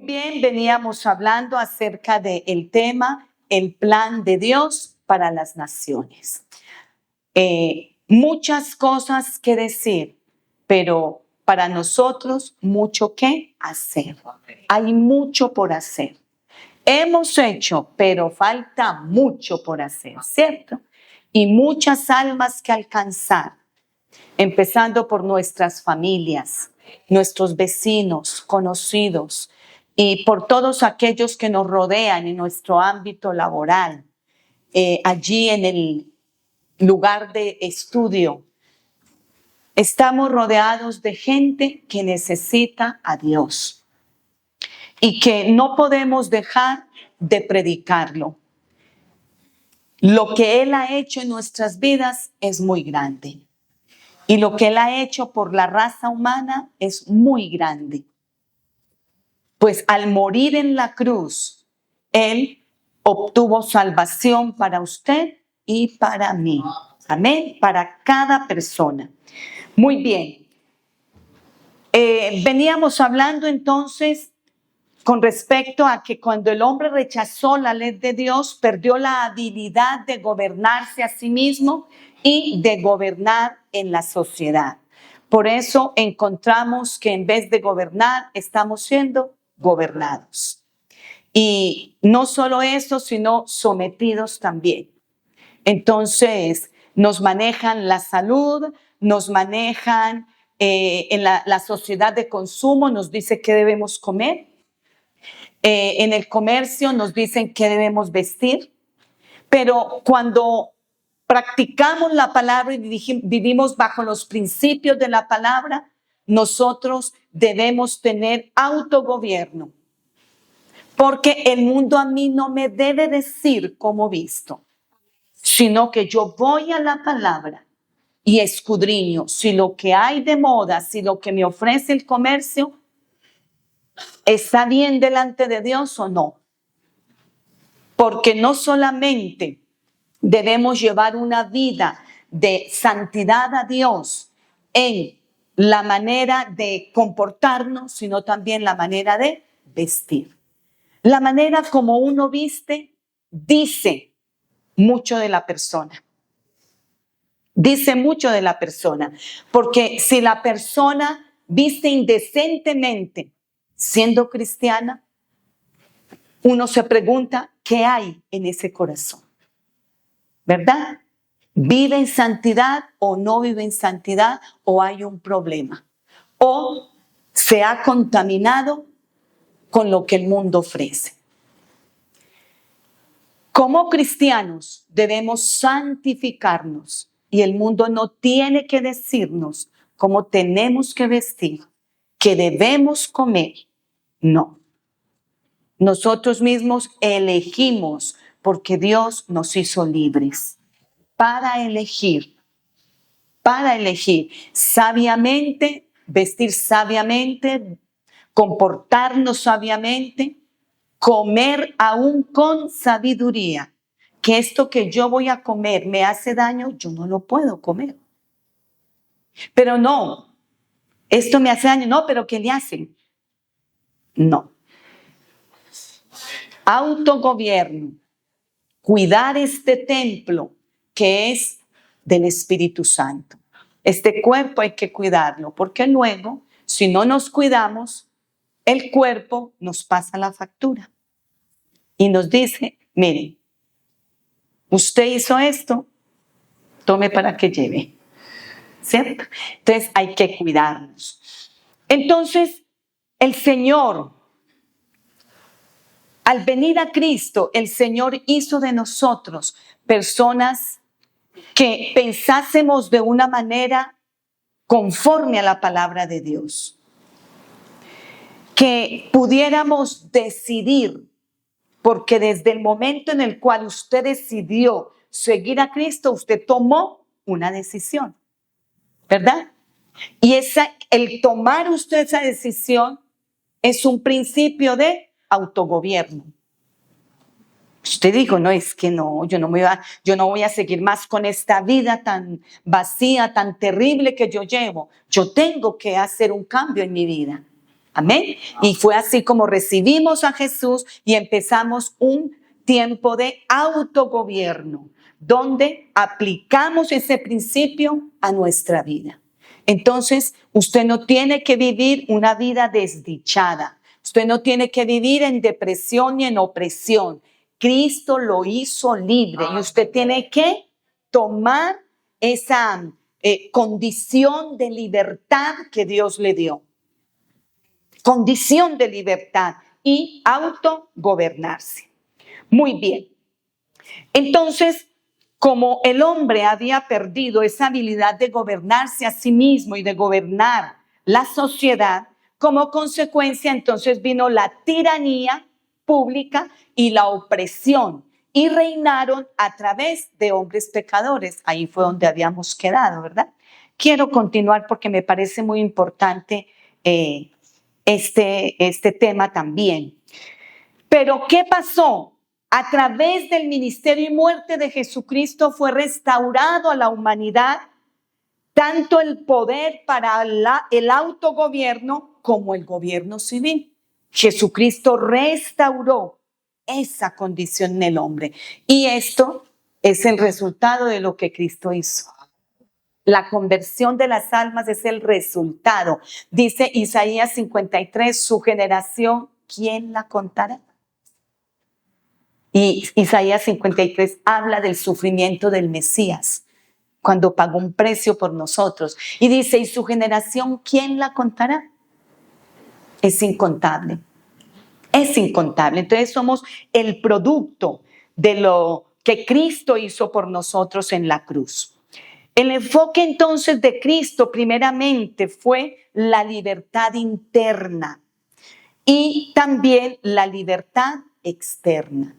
Bien, veníamos hablando acerca del tema, el plan de Dios para las naciones. Muchas cosas que decir, pero para nosotros mucho que hacer. Hay mucho por hacer. Hemos hecho, pero falta mucho por hacer, ¿cierto? Y muchas almas que alcanzar, empezando por nuestras familias, nuestros vecinos, conocidos, y por todos aquellos que nos rodean en nuestro ámbito laboral, allí en el lugar de estudio. Estamos rodeados de gente que necesita a Dios y que no podemos dejar de predicarlo. Lo que Él ha hecho en nuestras vidas es muy grande. Y lo que Él ha hecho por la raza humana es muy grande. Pues al morir en la cruz, Él obtuvo salvación para usted y para mí. Amén. Para cada persona. Muy bien. Veníamos hablando entonces con respecto a que cuando el hombre rechazó la ley de Dios, perdió la habilidad de gobernarse a sí mismo y de gobernar en la sociedad. Por eso encontramos que en vez de gobernar, estamos siendo gobernados. Y no solo eso, sino sometidos también. Entonces, nos manejan la salud, nos manejan en la sociedad de consumo, nos dice qué debemos comer. En el comercio nos dicen qué debemos vestir. Pero cuando practicamos la palabra y vivimos bajo los principios de la palabra, nosotros debemos tener autogobierno. Porque el mundo a mí no me debe decir cómo visto, sino que yo voy a la palabra y escudriño si lo que hay de moda, si lo que me ofrece el comercio está bien delante de Dios o no. Porque no solamente debemos llevar una vida de santidad a Dios en la manera de comportarnos, sino también la manera de vestir. La manera como uno viste dice mucho de la persona. Dice mucho de la persona. Porque si la persona viste indecentemente siendo cristiana, uno se pregunta qué hay en ese corazón. ¿Verdad? ¿Vive en santidad o no vive en santidad o hay un problema? ¿O se ha contaminado con lo que el mundo ofrece? Como cristianos debemos santificarnos y el mundo no tiene que decirnos cómo tenemos que vestir, qué debemos comer. No. Nosotros mismos elegimos porque Dios nos hizo libres para elegir sabiamente, vestir sabiamente, comportarnos sabiamente, comer aún con sabiduría. Que esto que yo voy a comer me hace daño, yo no lo puedo comer. Pero no, esto me hace daño, no, pero ¿qué le hacen? No. Autogobierno, cuidar este templo que es del Espíritu Santo. Este cuerpo hay que cuidarlo, porque luego, si no nos cuidamos, el cuerpo nos pasa la factura y nos dice, mire, usted hizo esto, tome para que lleve, ¿cierto? Entonces hay que cuidarnos. Entonces, el Señor, al venir a Cristo, el Señor hizo de nosotros personas que pensásemos de una manera conforme a la palabra de Dios. Que pudiéramos decidir, porque desde el momento en el cual usted decidió seguir a Cristo, usted tomó una decisión, ¿verdad? Y el tomar usted esa decisión es un principio de autogobierno. Usted dijo, no, es que no, yo no voy a seguir más con esta vida tan vacía, tan terrible que yo llevo. Yo tengo que hacer un cambio en mi vida. Amén. Y fue así como recibimos a Jesús y empezamos un tiempo de autogobierno, donde aplicamos ese principio a nuestra vida. Entonces, usted no tiene que vivir una vida desdichada. Usted no tiene que vivir en depresión ni en opresión. Cristo lo hizo libre y usted tiene que tomar esa condición de libertad que Dios le dio. Condición de libertad y autogobernarse. Muy bien. Entonces, como el hombre había perdido esa habilidad de gobernarse a sí mismo y de gobernar la sociedad, como consecuencia entonces vino la tiranía pública y la opresión y reinaron a través de hombres pecadores. Ahí fue donde habíamos quedado, ¿verdad? Quiero continuar porque me parece muy importante este tema también. Pero ¿qué pasó? A través del ministerio y muerte de Jesucristo fue restaurado a la humanidad tanto el poder para el autogobierno como el gobierno civil. Jesucristo restauró esa condición en el hombre. Y esto es el resultado de lo que Cristo hizo. La conversión de las almas es el resultado. Dice Isaías 53, su generación, ¿quién la contará? Y Isaías 53 habla del sufrimiento del Mesías, cuando pagó un precio por nosotros. Y dice, ¿y su generación quién la contará? Es incontable. Es incontable. Entonces somos el producto de lo que Cristo hizo por nosotros en la cruz. El enfoque entonces de Cristo primeramente fue la libertad interna y también la libertad externa.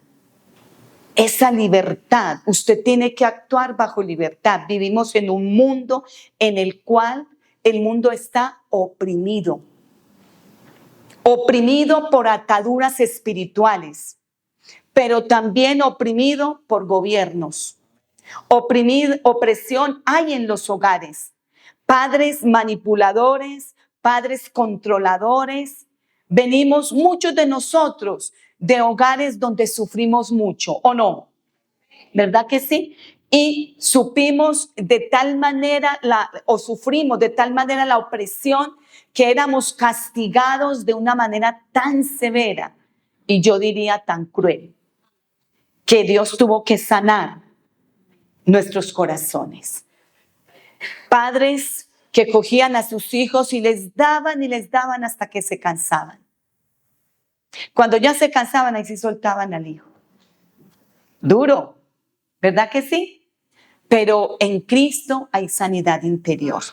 Esa libertad, usted tiene que actuar bajo libertad. Vivimos en un mundo en el cual el mundo está oprimido. Oprimido por ataduras espirituales, pero también oprimido por gobiernos. Opresión hay en los hogares. Padres manipuladores, padres controladores. Venimos muchos de nosotros de hogares donde sufrimos mucho, ¿o no? ¿Verdad que sí? Y supimos de tal manera, sufrimos de tal manera la opresión que éramos castigados de una manera tan severa y yo diría tan cruel, que Dios tuvo que sanar nuestros corazones. Padres que cogían a sus hijos y les daban hasta que se cansaban. Cuando ya se cansaban, ahí sí soltaban al hijo. Duro, ¿verdad que sí? Pero en Cristo hay sanidad interior.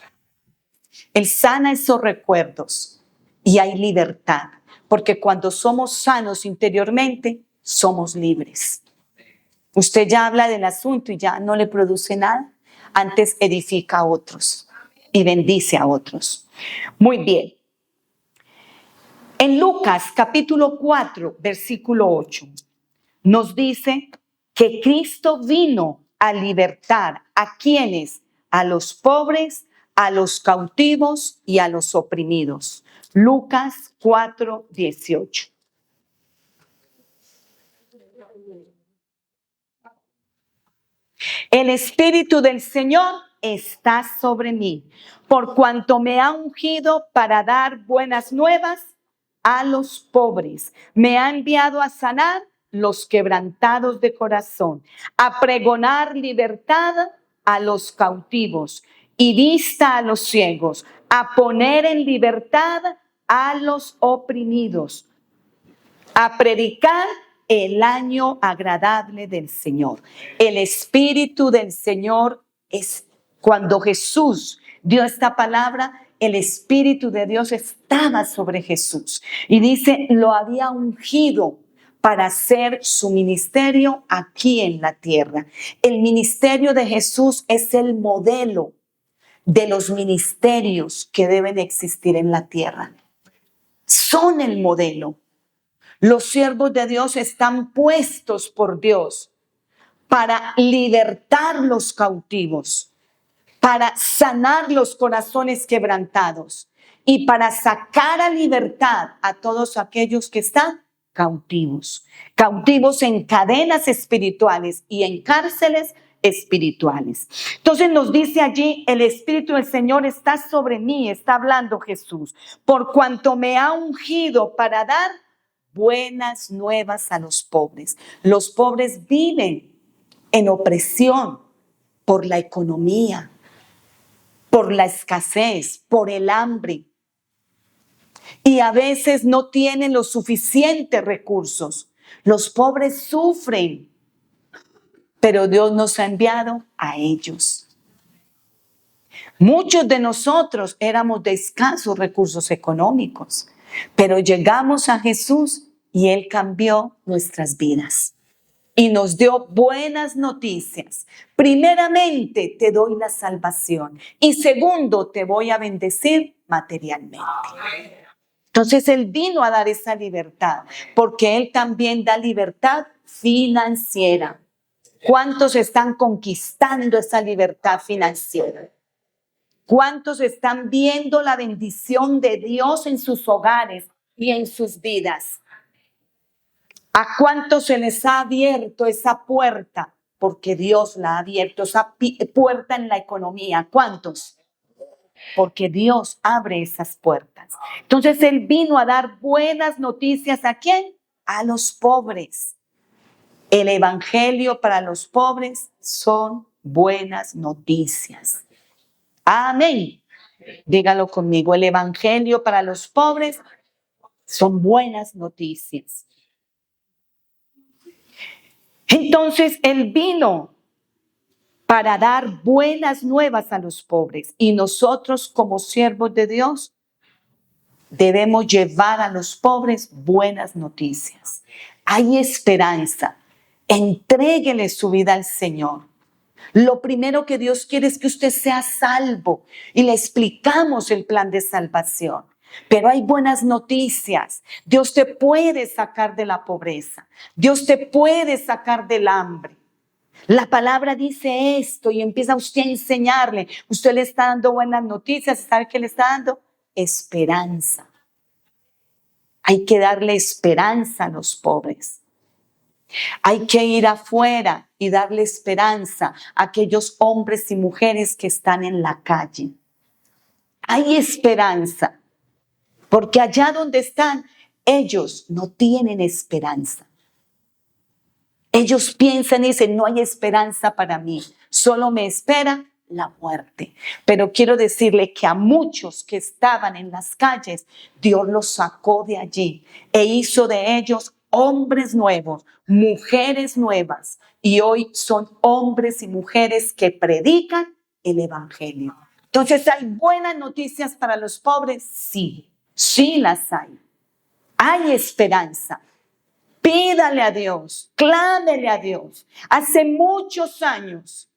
Él sana esos recuerdos y hay libertad, porque cuando somos sanos interiormente, somos libres. Usted ya habla del asunto y ya no le produce nada. Antes edifica a otros y bendice a otros. Muy bien. En Lucas capítulo 4, versículo 8, nos dice que Cristo vino a libertar a quienes, a los pobres, a los cautivos y a los oprimidos. Lucas 4, 18. El Espíritu del Señor está sobre mí, por cuanto me ha ungido para dar buenas nuevas a los pobres. Me ha enviado a sanar los quebrantados de corazón, a pregonar libertad a los cautivos y vista a los ciegos, a poner en libertad a los oprimidos, a predicar el año agradable del Señor. El Espíritu del Señor es cuando Jesús dio esta palabra, el Espíritu de Dios estaba sobre Jesús. Y dice, lo había ungido para hacer su ministerio aquí en la tierra. El ministerio de Jesús es el modelo de los ministerios que deben existir en la tierra. Son el modelo. Los siervos de Dios están puestos por Dios para libertar los cautivos, para sanar los corazones quebrantados y para sacar a libertad a todos aquellos que están cautivos, cautivos en cadenas espirituales y en cárceles espirituales. Entonces nos dice allí, el Espíritu del Señor está sobre mí, está hablando Jesús, por cuanto me ha ungido para dar buenas nuevas a los pobres. Los pobres viven en opresión por la economía, por la escasez, por el hambre. Y a veces no tienen los suficientes recursos. Los pobres sufren, pero Dios nos ha enviado a ellos. Muchos de nosotros éramos de escasos recursos económicos, pero llegamos a Jesús y Él cambió nuestras vidas y nos dio buenas noticias. Primeramente, te doy la salvación y segundo, te voy a bendecir materialmente. Entonces Él vino a dar esa libertad, porque Él también da libertad financiera. ¿Cuántos están conquistando esa libertad financiera? ¿Cuántos están viendo la bendición de Dios en sus hogares y en sus vidas? ¿A cuántos se les ha abierto esa puerta? Porque Dios la ha abierto, esa puerta en la economía. ¿Cuántos? Porque Dios abre esas puertas. Entonces Él vino a dar buenas noticias. ¿A quién? A los pobres. El evangelio para los pobres son buenas noticias. Amén. Dígalo conmigo. El evangelio para los pobres son buenas noticias. Entonces Él vino para dar buenas nuevas a los pobres y nosotros como siervos de Dios debemos llevar a los pobres buenas noticias. Hay esperanza. Entréguele su vida al Señor. Lo primero que Dios quiere es que usted sea salvo y le explicamos el plan de salvación. Pero hay buenas noticias. Dios te puede sacar de la pobreza. Dios te puede sacar del hambre. La palabra dice esto y empieza usted a enseñarle. Usted le está dando buenas noticias. ¿Sabe qué le está dando? Esperanza. Hay que darle esperanza a los pobres. Hay que ir afuera y darle esperanza a aquellos hombres y mujeres que están en la calle. Hay esperanza, porque allá donde están, ellos no tienen esperanza. Ellos piensan y dicen, no hay esperanza para mí, solo me espera la muerte. Pero quiero decirle que a muchos que estaban en las calles, Dios los sacó de allí e hizo de ellos hombres nuevos, mujeres nuevas, y hoy son hombres y mujeres que predican el evangelio. Entonces, ¿hay buenas noticias para los pobres? Sí, sí las hay. Hay esperanza. Pídale a Dios, clámele a Dios. Hace muchos años,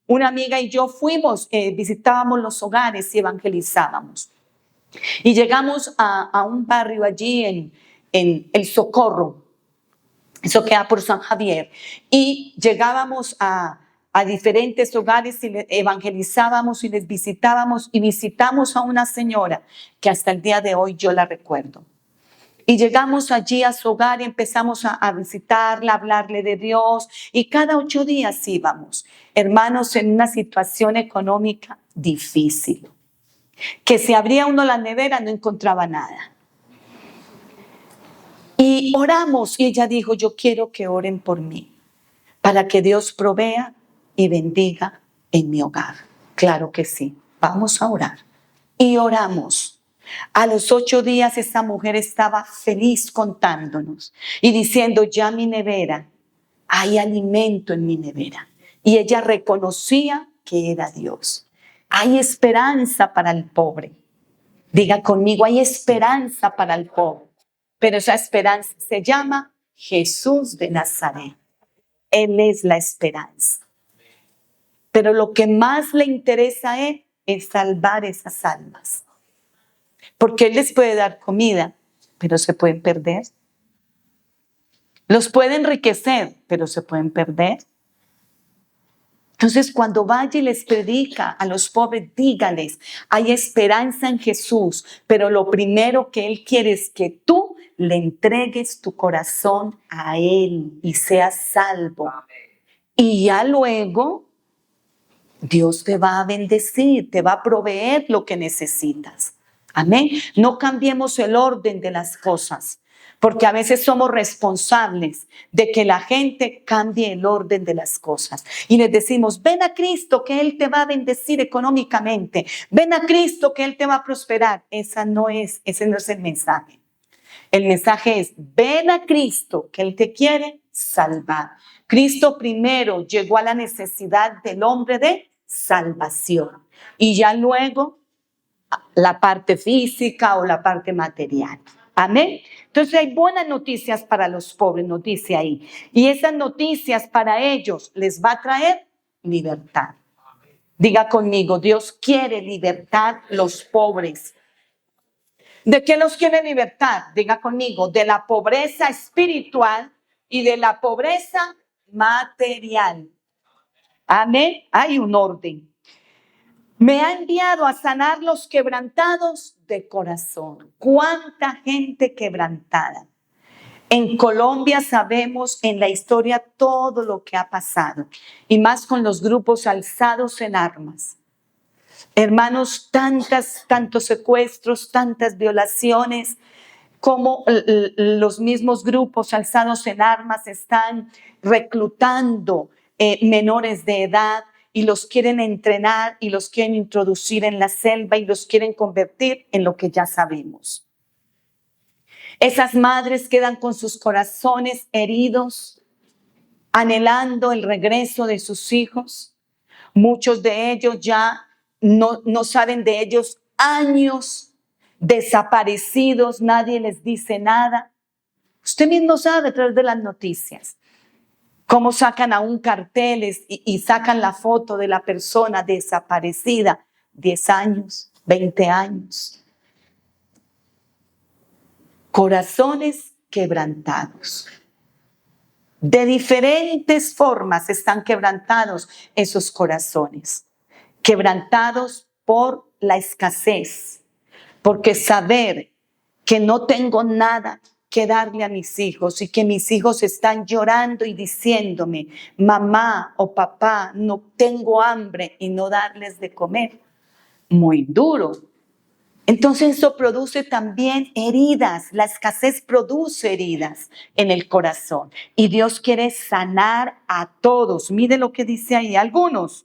una amiga y yo fuimos, visitábamos los hogares y evangelizábamos. Y llegamos a un barrio allí en El Socorro, eso queda por San Javier, y llegábamos a diferentes hogares y evangelizábamos y les visitábamos, y visitamos a una señora que hasta el día de hoy yo la recuerdo. Y llegamos allí a su hogar y empezamos a visitarla, a hablarle de Dios, y cada 8 días íbamos, hermanos, en una situación económica difícil, que si abría uno la nevera no encontraba nada. Y oramos y ella dijo, yo quiero que oren por mí, para que Dios provea y bendiga en mi hogar. Claro que sí, vamos a orar. Y oramos. A los 8 días esa mujer estaba feliz contándonos y diciendo, ya mi nevera, hay alimento en mi nevera. Y ella reconocía que era Dios. Hay esperanza para el pobre. Diga conmigo, hay esperanza para el pobre. Pero esa esperanza se llama Jesús de Nazaret. Él es la esperanza. Pero lo que más le interesa a Él es salvar esas almas. Porque Él les puede dar comida, pero se pueden perder. Los puede enriquecer, pero se pueden perder. Entonces, cuando vaya y les predica a los pobres, dígales, hay esperanza en Jesús, pero lo primero que Él quiere es que tú le entregues tu corazón a Él y seas salvo. Y ya luego Dios te va a bendecir, te va a proveer lo que necesitas. Amén. No cambiemos el orden de las cosas, porque a veces somos responsables de que la gente cambie el orden de las cosas. Y les decimos, ven a Cristo que Él te va a bendecir económicamente. Ven a Cristo que Él te va a prosperar. Ese no es el mensaje. El mensaje es, ven a Cristo que Él te quiere salvar. Cristo primero llegó a la necesidad del hombre de salvación. Y ya luego la parte física o la parte material. Amén. Entonces hay buenas noticias para los pobres, nos dice ahí. Y esas noticias para ellos les va a traer libertad. Diga conmigo, Dios quiere libertar los pobres. ¿De qué los quiere libertar? Diga conmigo, de la pobreza espiritual y de la pobreza material. Amén. Hay un orden. Me ha enviado a sanar los quebrantados de corazón. ¿Cuánta gente quebrantada? En Colombia sabemos en la historia todo lo que ha pasado, y más con los grupos alzados en armas. Hermanos, tantos secuestros, tantas violaciones, como los mismos grupos alzados en armas están reclutando menores de edad y los quieren entrenar y los quieren introducir en la selva y los quieren convertir en lo que ya sabemos. Esas madres quedan con sus corazones heridos, anhelando el regreso de sus hijos. Muchos de ellos ya no saben de ellos, años desaparecidos, nadie les dice nada. Usted mismo sabe a través de las noticias cómo sacan aún carteles y sacan la foto de la persona desaparecida, 10 años, 20 años. Corazones quebrantados. De diferentes formas están quebrantados esos corazones. Quebrantados por la escasez, porque saber que no tengo nada que darle a mis hijos y que mis hijos están llorando y diciéndome, mamá o papá, no tengo hambre, y no darles de comer. Muy duro. Entonces eso produce también heridas. La escasez produce heridas en el corazón. Y Dios quiere sanar a todos. Mire lo que dice ahí. Algunos.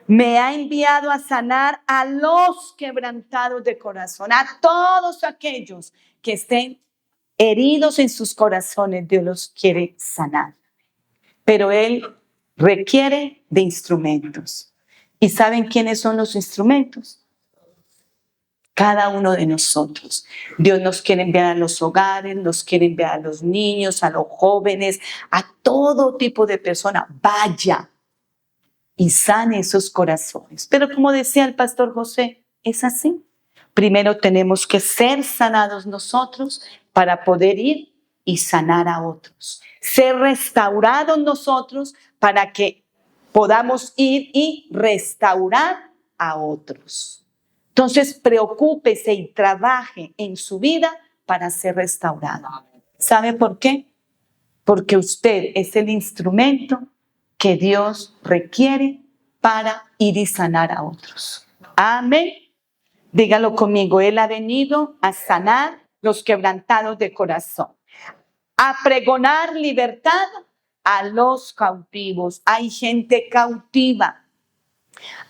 Me ha enviado a sanar a los quebrantados de corazón. A todos aquellos que estén heridos en sus corazones, Dios los quiere sanar. Pero Él requiere de instrumentos. ¿Y saben quiénes son los instrumentos? Cada uno de nosotros. Dios nos quiere enviar a los hogares, nos quiere enviar a los niños, a los jóvenes, a todo tipo de personas. Vaya y sane esos corazones. Pero como decía el pastor José, es así. Primero tenemos que ser sanados nosotros para poder ir y sanar a otros. Ser restaurados nosotros para que podamos ir y restaurar a otros. Entonces, preocúpese y trabaje en su vida para ser restaurado. ¿Sabe por qué? Porque usted es el instrumento que Dios requiere para ir y sanar a otros. Amén. Dígalo conmigo. Él ha venido a sanar los quebrantados de corazón, a pregonar libertad a los cautivos. Hay gente cautiva.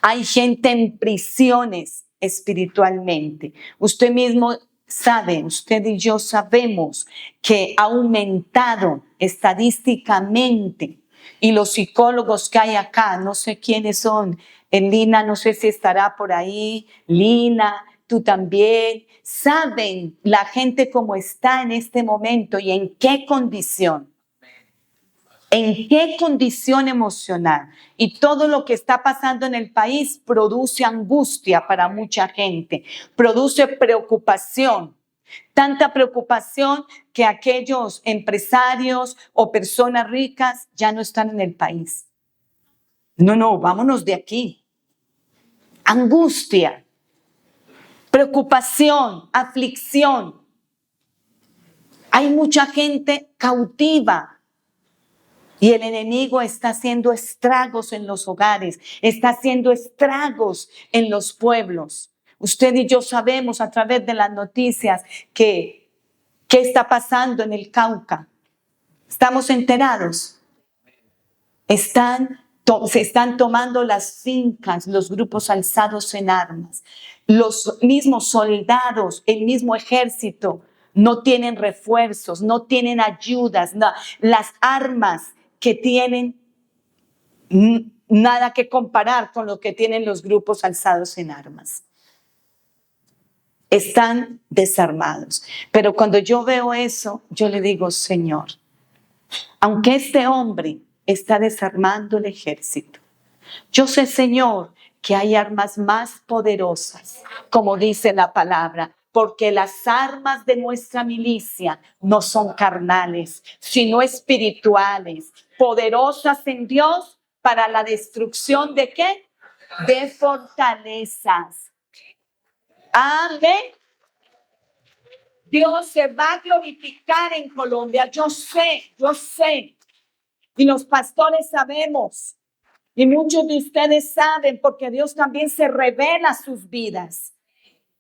Hay gente en prisiones espiritualmente. Usted mismo sabe, usted y yo sabemos que ha aumentado estadísticamente, y los psicólogos que hay acá, no sé quiénes son, Lina, no sé si estará por ahí, Lina, tú también, saben la gente cómo está en este momento y en qué condición. ¿En qué condición emocional? Y todo lo que está pasando en el país produce angustia para mucha gente, produce preocupación. Tanta preocupación que aquellos empresarios o personas ricas ya no están en el país. No, vámonos de aquí. Angustia, preocupación, aflicción. Hay mucha gente cautiva y el enemigo está haciendo estragos en los hogares, está haciendo estragos en los pueblos. Usted y yo sabemos a través de las noticias qué está pasando en el Cauca. ¿Estamos enterados? Se están tomando las fincas, los grupos alzados en armas. Los mismos soldados, el mismo ejército, no tienen refuerzos, no tienen ayudas. No, las armas que tienen, nada que comparar con lo que tienen los grupos alzados en armas. Están desarmados. Pero cuando yo veo eso, yo le digo, Señor, aunque este hombre está desarmando el ejército, yo sé, Señor, que hay armas más poderosas, como dice la palabra, porque las armas de nuestra milicia no son carnales, sino espirituales, poderosas en Dios para la destrucción ¿de qué? De fortalezas. Amén. Dios se va a glorificar en Colombia. Yo sé. Y los pastores sabemos. Y muchos de ustedes saben porque Dios también se revela a sus vidas.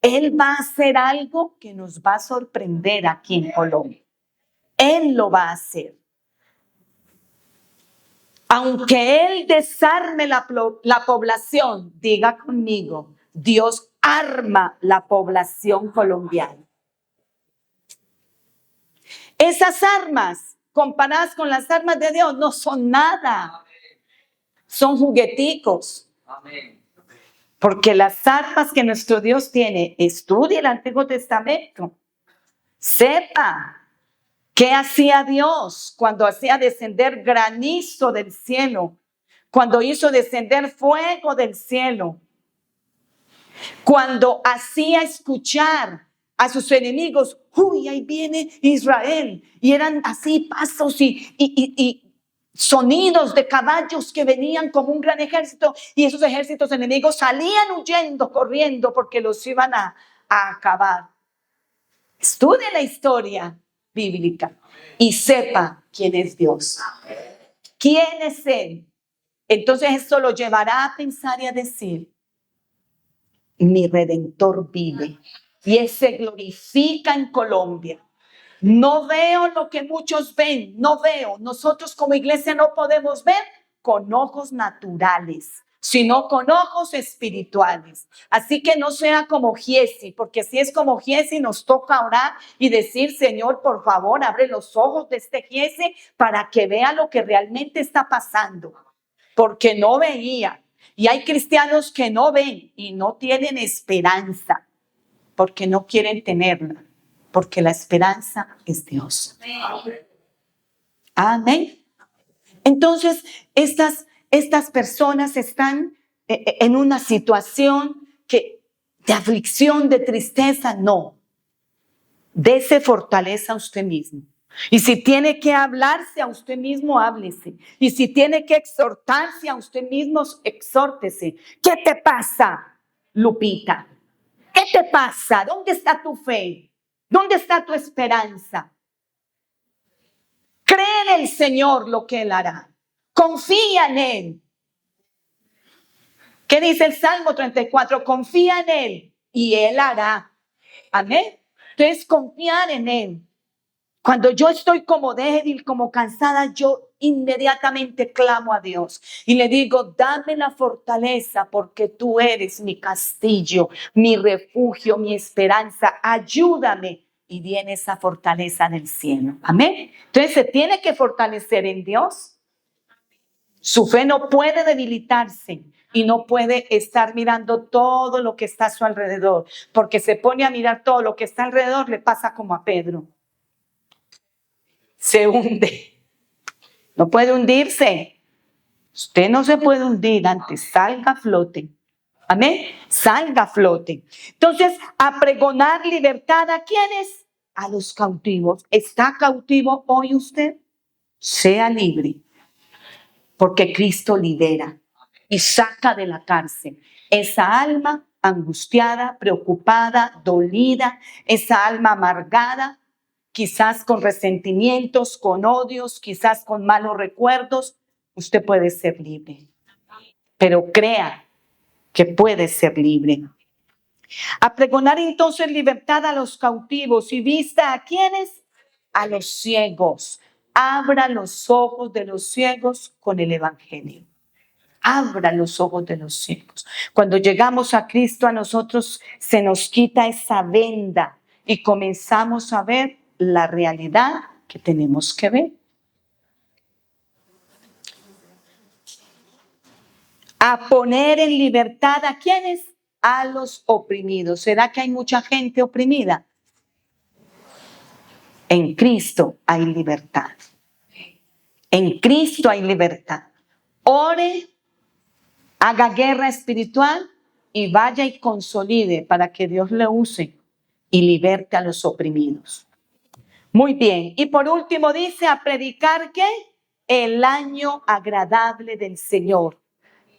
Él va a hacer algo que nos va a sorprender aquí en Colombia. Él lo va a hacer. Aunque Él desarme la población, diga conmigo, Dios arma la población colombiana. Esas armas, comparadas con las armas de Dios, no son nada. Son jugueticos. Porque las armas que nuestro Dios tiene, estudie el Antiguo Testamento. Sepa qué hacía Dios cuando hacía descender granizo del cielo, cuando hizo descender fuego del cielo, cuando hacía escuchar a sus enemigos, uy, ahí viene Israel, y eran así pasos y sonidos de caballos que venían como un gran ejército, y esos ejércitos enemigos salían huyendo, corriendo, porque los iban a acabar. Estudie la historia bíblica y sepa quién es Dios. ¿Quién es Él? Entonces esto lo llevará a pensar y a decir, mi Redentor vive y Él se glorifica en Colombia. No veo lo que muchos ven, no veo. Nosotros como iglesia no podemos ver con ojos naturales, sino con ojos espirituales. Así que no sea como Giesi, porque si es como Giesi nos toca orar y decir, Señor, por favor, abre los ojos de este Giesi para que vea lo que realmente está pasando, porque no veía. Y hay cristianos que no ven y no tienen esperanza, porque no quieren tenerla, porque la esperanza es Dios. Amén. Entonces, estas personas están en una situación de aflicción, de tristeza. No. Dese fortaleza a usted mismo. Y si tiene que hablarse a usted mismo, háblese. Y si tiene que exhortarse a usted mismo, exhórtese. ¿Qué te pasa, Lupita? ¿Qué te pasa? ¿Dónde está tu fe? ¿Dónde está tu esperanza? Cree en el Señor lo que Él hará. Confía en Él. ¿Qué dice el Salmo 34? Confía en Él y Él hará. Amén. Entonces, confiar en Él. Cuando yo estoy como débil, como cansada, yo inmediatamente clamo a Dios y le digo, dame la fortaleza porque tú eres mi castillo, mi refugio, mi esperanza. Ayúdame. Y viene esa fortaleza del cielo. Amén. Entonces se tiene que fortalecer en Dios. Su fe no puede debilitarse y no puede estar mirando todo lo que está a su alrededor, porque se pone a mirar todo lo que está alrededor, le pasa como a Pedro. Se hunde. No puede hundirse. Usted no se puede hundir antes, salga a flote. Amén. Salga a flote. Entonces, a pregonar libertad, ¿a quiénes? A los cautivos. ¿Está cautivo hoy usted? Sea libre, porque Cristo libera. y saca de la cárcel esa alma angustiada, preocupada, dolida, esa alma amargada, quizás con resentimientos, con odios, quizás con malos recuerdos. Usted puede ser libre, pero crea que puede ser libre. A pregonar entonces libertad a los cautivos y vista a quienes, a los ciegos. Abra los ojos de los ciegos con el evangelio. Abra los ojos de los ciegos. Cuando llegamos a Cristo, a nosotros se nos quita esa venda y comenzamos a ver la realidad que tenemos que ver. A poner en libertad a quienes, a los oprimidos. ¿Será que hay mucha gente oprimida? En Cristo hay libertad. En Cristo hay libertad. Ore, haga guerra espiritual y vaya y consolide para que Dios le use y liberte a los oprimidos. Muy bien. Y por último dice a predicar ¿qué? El año agradable del Señor.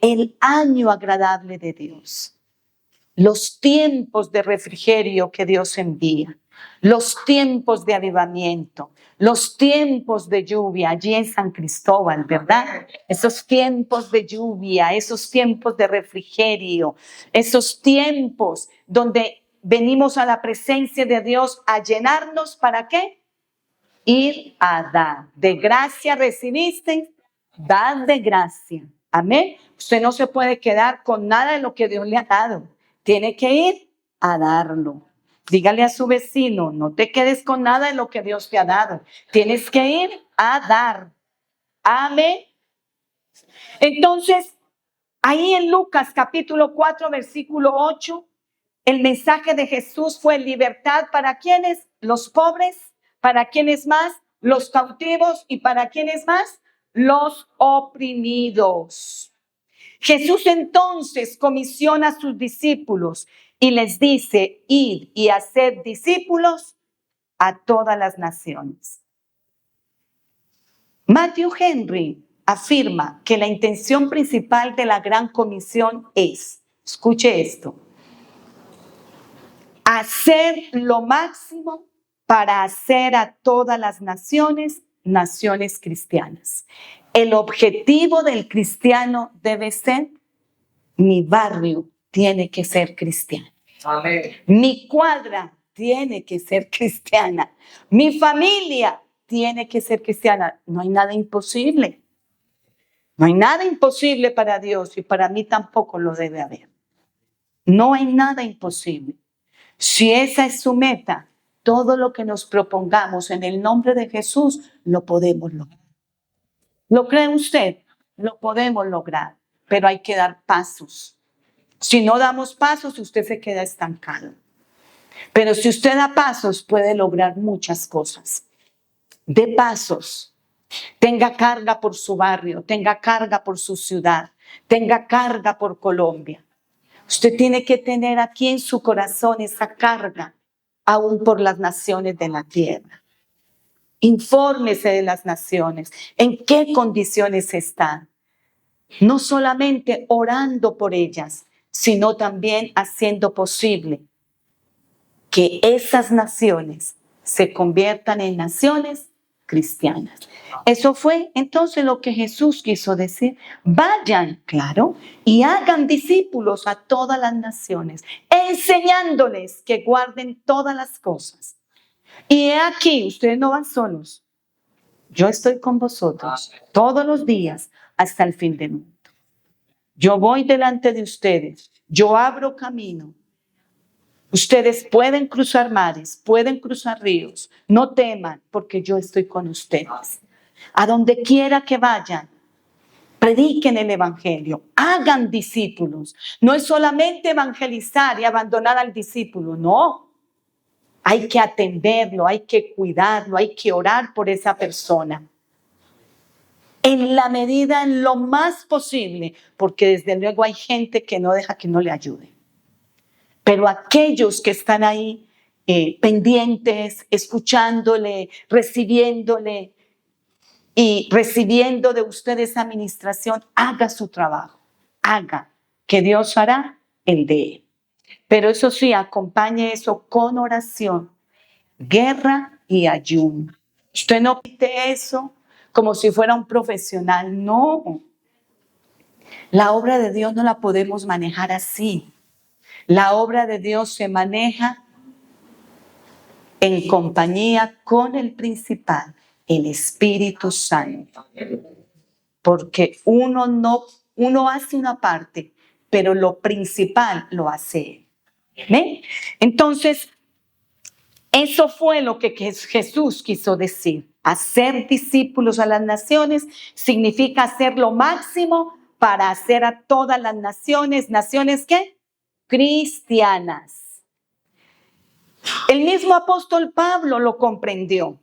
El año agradable de Dios. Los tiempos de refrigerio que Dios envía. Los tiempos de avivamiento. Los tiempos de lluvia allí en San Cristóbal, ¿verdad? Esos tiempos de lluvia, esos tiempos de refrigerio, esos tiempos donde venimos a la presencia de Dios a llenarnos, ¿para qué? Ir a dar. De gracia recibiste, dad de gracia. Amén. Usted no se puede quedar con nada de lo que Dios le ha dado. Tiene que ir a darlo. Dígale a su vecino, no te quedes con nada de lo que Dios te ha dado. Tienes que ir a dar. Amén. Entonces, ahí en Lucas capítulo 4, versículo 8, el mensaje de Jesús fue libertad para quienes, los pobres, para quienes más, los cautivos y para quienes más, los oprimidos. Jesús entonces comisiona a sus discípulos y les dice, id y haced discípulos a todas las naciones. Matthew Henry afirma que la intención principal de la Gran Comisión es, escuche esto, hacer lo máximo para hacer a todas las naciones, naciones cristianas. El objetivo del cristiano debe ser, mi barrio tiene que ser cristiano. Amén. Mi cuadra tiene que ser cristiana. Mi familia tiene que ser cristiana. No hay nada imposible. No hay nada imposible para Dios y para mí tampoco lo debe haber. No hay nada imposible. Si esa es su meta, todo lo que nos propongamos en el nombre de Jesús, lo podemos lograr. ¿Lo cree usted? Lo podemos lograr, pero hay que dar pasos. Si no damos pasos, usted se queda estancado. Pero si usted da pasos, puede lograr muchas cosas. Dé pasos. Tenga carga por su barrio, tenga carga por su ciudad, tenga carga por Colombia. Usted tiene que tener aquí en su corazón esa carga, aún por las naciones de la tierra. Infórmese de las naciones, en qué condiciones están. No solamente orando por ellas, sino también haciendo posible que esas naciones se conviertan en naciones cristianas. Eso fue entonces lo que Jesús quiso decir. Vayan, claro, y hagan discípulos a todas las naciones, enseñándoles que guarden todas las cosas. Y he aquí, ustedes no van solos. Yo estoy con vosotros todos los días hasta el fin del mundo. Yo voy delante de ustedes. Yo abro camino. Ustedes pueden cruzar mares, pueden cruzar ríos. No teman, porque yo estoy con ustedes. A donde quiera que vayan, prediquen el evangelio, hagan discípulos. No es solamente evangelizar y abandonar al discípulo, no. Hay que atenderlo, hay que cuidarlo, hay que orar por esa persona. En la medida, en lo más posible, porque desde luego hay gente que no deja que no le ayude. Pero aquellos que están ahí pendientes, escuchándole, recibiéndole y recibiendo de ustedes administración, haga su trabajo, haga, que Dios hará el de él. Pero eso sí, acompañe eso con oración, guerra y ayuno. Usted no pide eso como si fuera un profesional, no. La obra de Dios no la podemos manejar así. La obra de Dios se maneja en compañía con el principal, el Espíritu Santo. Porque uno hace una parte, pero lo principal lo hace él. ¿Ven? Entonces, eso fue lo que Jesús quiso decir. Hacer discípulos a las naciones significa hacer lo máximo para hacer a todas las naciones. ¿Naciones qué? Cristianas. El mismo apóstol Pablo lo comprendió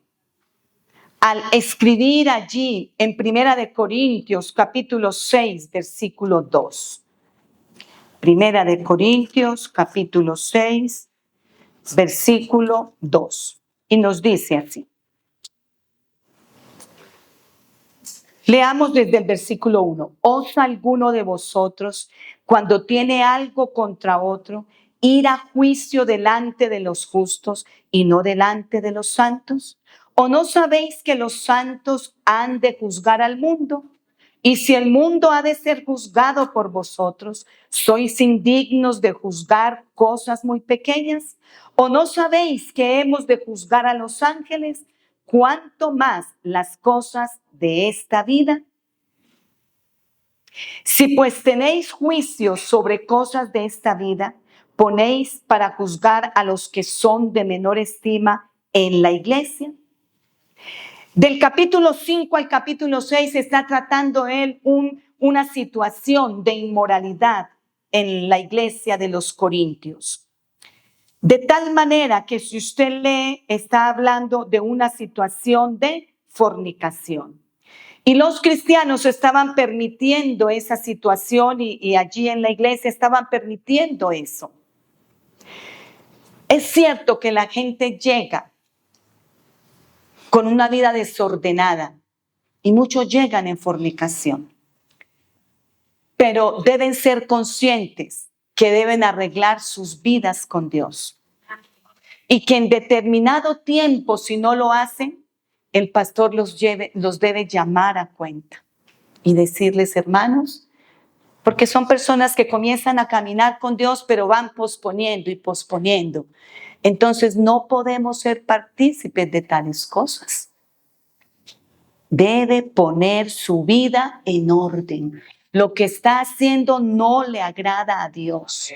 al escribir allí en Primera de Corintios, capítulo 6, versículo 2. Primera de Corintios, capítulo 6, versículo 2. Y nos dice así. Leamos desde el versículo 1. ¿Osa alguno de vosotros, cuando tiene algo contra otro, ir a juicio delante de los justos y no delante de los santos? ¿O no sabéis que los santos han de juzgar al mundo? Y si el mundo ha de ser juzgado por vosotros, ¿sois indignos de juzgar cosas muy pequeñas? ¿O no sabéis que hemos de juzgar a los ángeles? ¿Cuánto más las cosas de esta vida? Si pues tenéis juicio sobre cosas de esta vida, ¿ponéis para juzgar a los que son de menor estima en la iglesia? Del capítulo 5 al capítulo 6 está tratando él una situación de inmoralidad en la iglesia de los Corintios. De tal manera que si usted lee, está hablando de una situación de fornicación. Y los cristianos estaban permitiendo esa situación y allí en la iglesia estaban permitiendo eso. Es cierto que la gente llega con una vida desordenada y muchos llegan en fornicación. Pero deben ser conscientes que deben arreglar sus vidas con Dios. Y que en determinado tiempo, si no lo hacen, el pastor los debe llamar a cuenta y decirles, hermanos, porque son personas que comienzan a caminar con Dios, pero van posponiendo y posponiendo. Entonces no podemos ser partícipes de tales cosas. Debe poner su vida en orden. Lo que está haciendo no le agrada a Dios.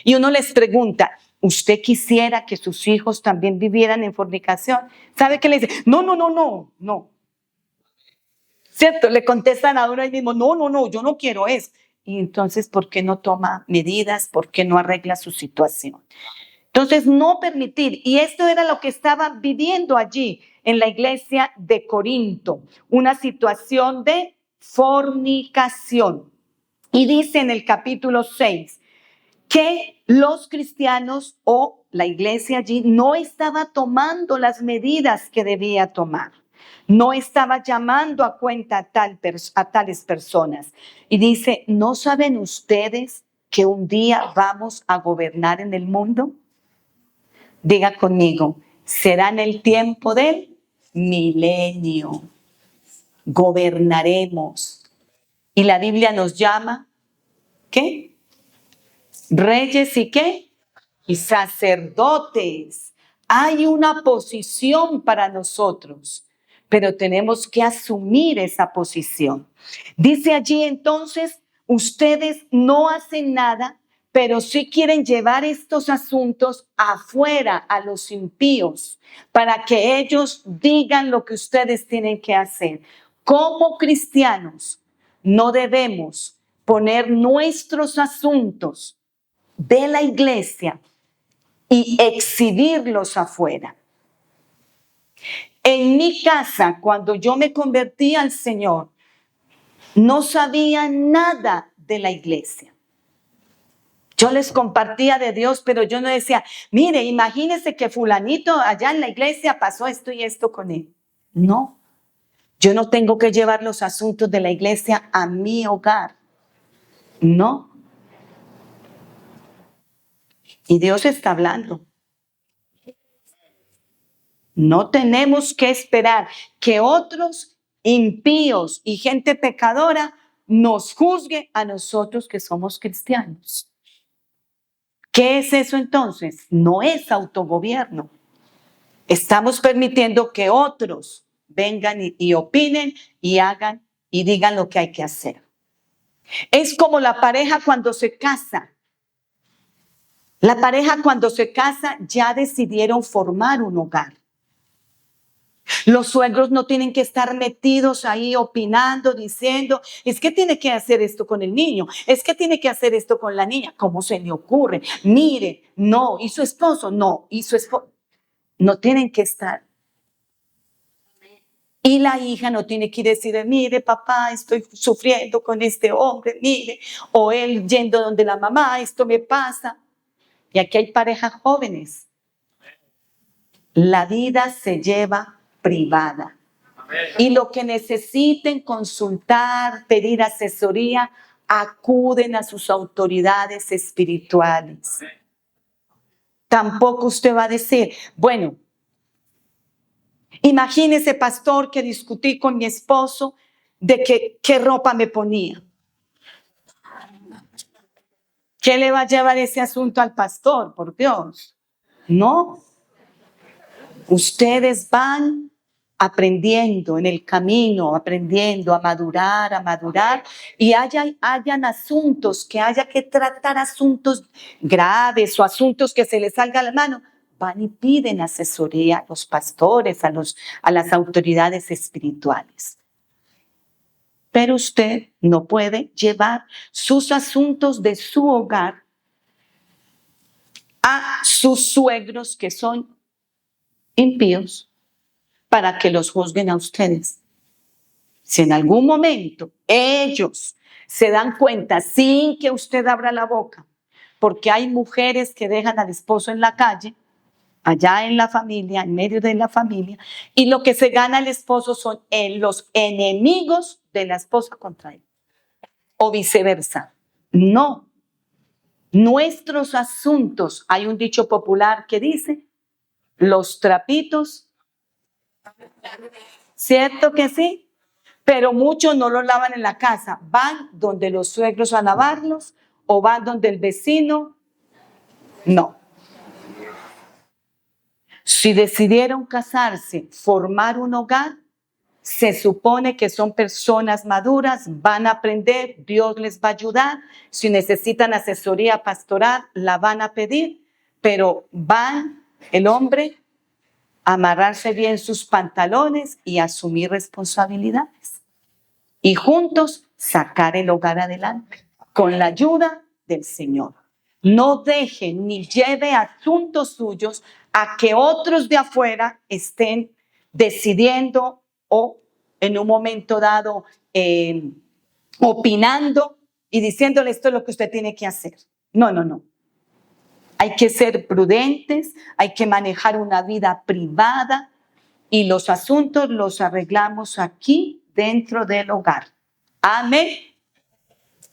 Y uno les pregunta, ¿usted quisiera que sus hijos también vivieran en fornicación? ¿Sabe qué le dice? No. ¿Cierto? Le contestan a uno ahí mismo, no, yo no quiero eso. Y entonces, ¿por qué no toma medidas? ¿Por qué no arregla su situación? Entonces, no permitir. Y esto era lo que estaban viviendo allí en la iglesia de Corinto, una situación de fornicación. Y dice en el capítulo 6 que los cristianos o la iglesia allí no estaba tomando las medidas que debía tomar. No estaba llamando a cuenta a tales personas. Y dice, ¿no saben ustedes que un día vamos a gobernar en el mundo? Diga conmigo, será en el tiempo del milenio. Gobernaremos. Y la Biblia nos llama, ¿qué? Reyes y ¿qué? Y sacerdotes. Hay una posición para nosotros, pero tenemos que asumir esa posición. Dice allí entonces, ustedes no hacen nada, pero sí quieren llevar estos asuntos afuera a los impíos, para que ellos digan lo que ustedes tienen que hacer. Como cristianos, no debemos poner nuestros asuntos de la iglesia y exhibirlos afuera. En mi casa, cuando yo me convertí al Señor, no sabía nada de la iglesia. Yo les compartía de Dios, pero yo no decía, mire, imagínese que fulanito allá en la iglesia pasó esto y esto con él. No, yo no tengo que llevar los asuntos de la iglesia a mi hogar. No. Y Dios está hablando. No tenemos que esperar que otros impíos y gente pecadora nos juzgue a nosotros que somos cristianos. ¿Qué es eso entonces? No es autogobierno. Estamos permitiendo que otros vengan y opinen y hagan y digan lo que hay que hacer. Es como la pareja cuando se casa. La pareja cuando se casa ya decidieron formar un hogar. Los suegros no tienen que estar metidos ahí opinando, diciendo, es que tiene que hacer esto con el niño, es que tiene que hacer esto con la niña. ¿Cómo se le ocurre? Mire, no, y su esposo, no, y su esposo. No tienen que estar. Y la hija no tiene que decir, mire, papá, estoy sufriendo con este hombre, mire, o él yendo donde la mamá, esto me pasa. Y aquí hay parejas jóvenes. La vida se lleva privada. Y lo que necesiten consultar, pedir asesoría, acuden a sus autoridades espirituales. Tampoco usted va a decir, bueno, imagínese, pastor, que discutí con mi esposo de qué ropa me ponía. ¿Qué le va a llevar ese asunto al pastor? Por Dios. No. Ustedes van aprendiendo en el camino, aprendiendo a madurar, y hayan asuntos que haya que tratar, asuntos graves o asuntos que se les salga a la mano, van y piden asesoría a los pastores, a las autoridades espirituales. Pero usted no puede llevar sus asuntos de su hogar a sus suegros que son impíos para que los juzguen a ustedes. Si en algún momento ellos se dan cuenta sin que usted abra la boca, porque hay mujeres que dejan al esposo en la calle, allá en la familia, en medio de la familia, y lo que se gana el esposo son los enemigos de la esposa contra él, o viceversa. No. Nuestros asuntos, hay un dicho popular que dice, los trapitos, ¿cierto que sí? Pero muchos no los lavan en la casa, van donde los suegros a lavarlos o van donde el vecino. No. Si decidieron casarse, formar un hogar, se supone que son personas maduras, van a aprender, Dios les va a ayudar. Si necesitan asesoría pastoral, la van a pedir, pero van el hombre a amarrarse bien sus pantalones y asumir responsabilidades. Y juntos sacar el hogar adelante, con la ayuda del Señor. No deje ni lleve asuntos suyos a que otros de afuera estén decidiendo o en un momento dado opinando y diciéndole esto es lo que usted tiene que hacer. No, no, no. Hay que ser prudentes, hay que manejar una vida privada y los asuntos los arreglamos aquí dentro del hogar. Amén.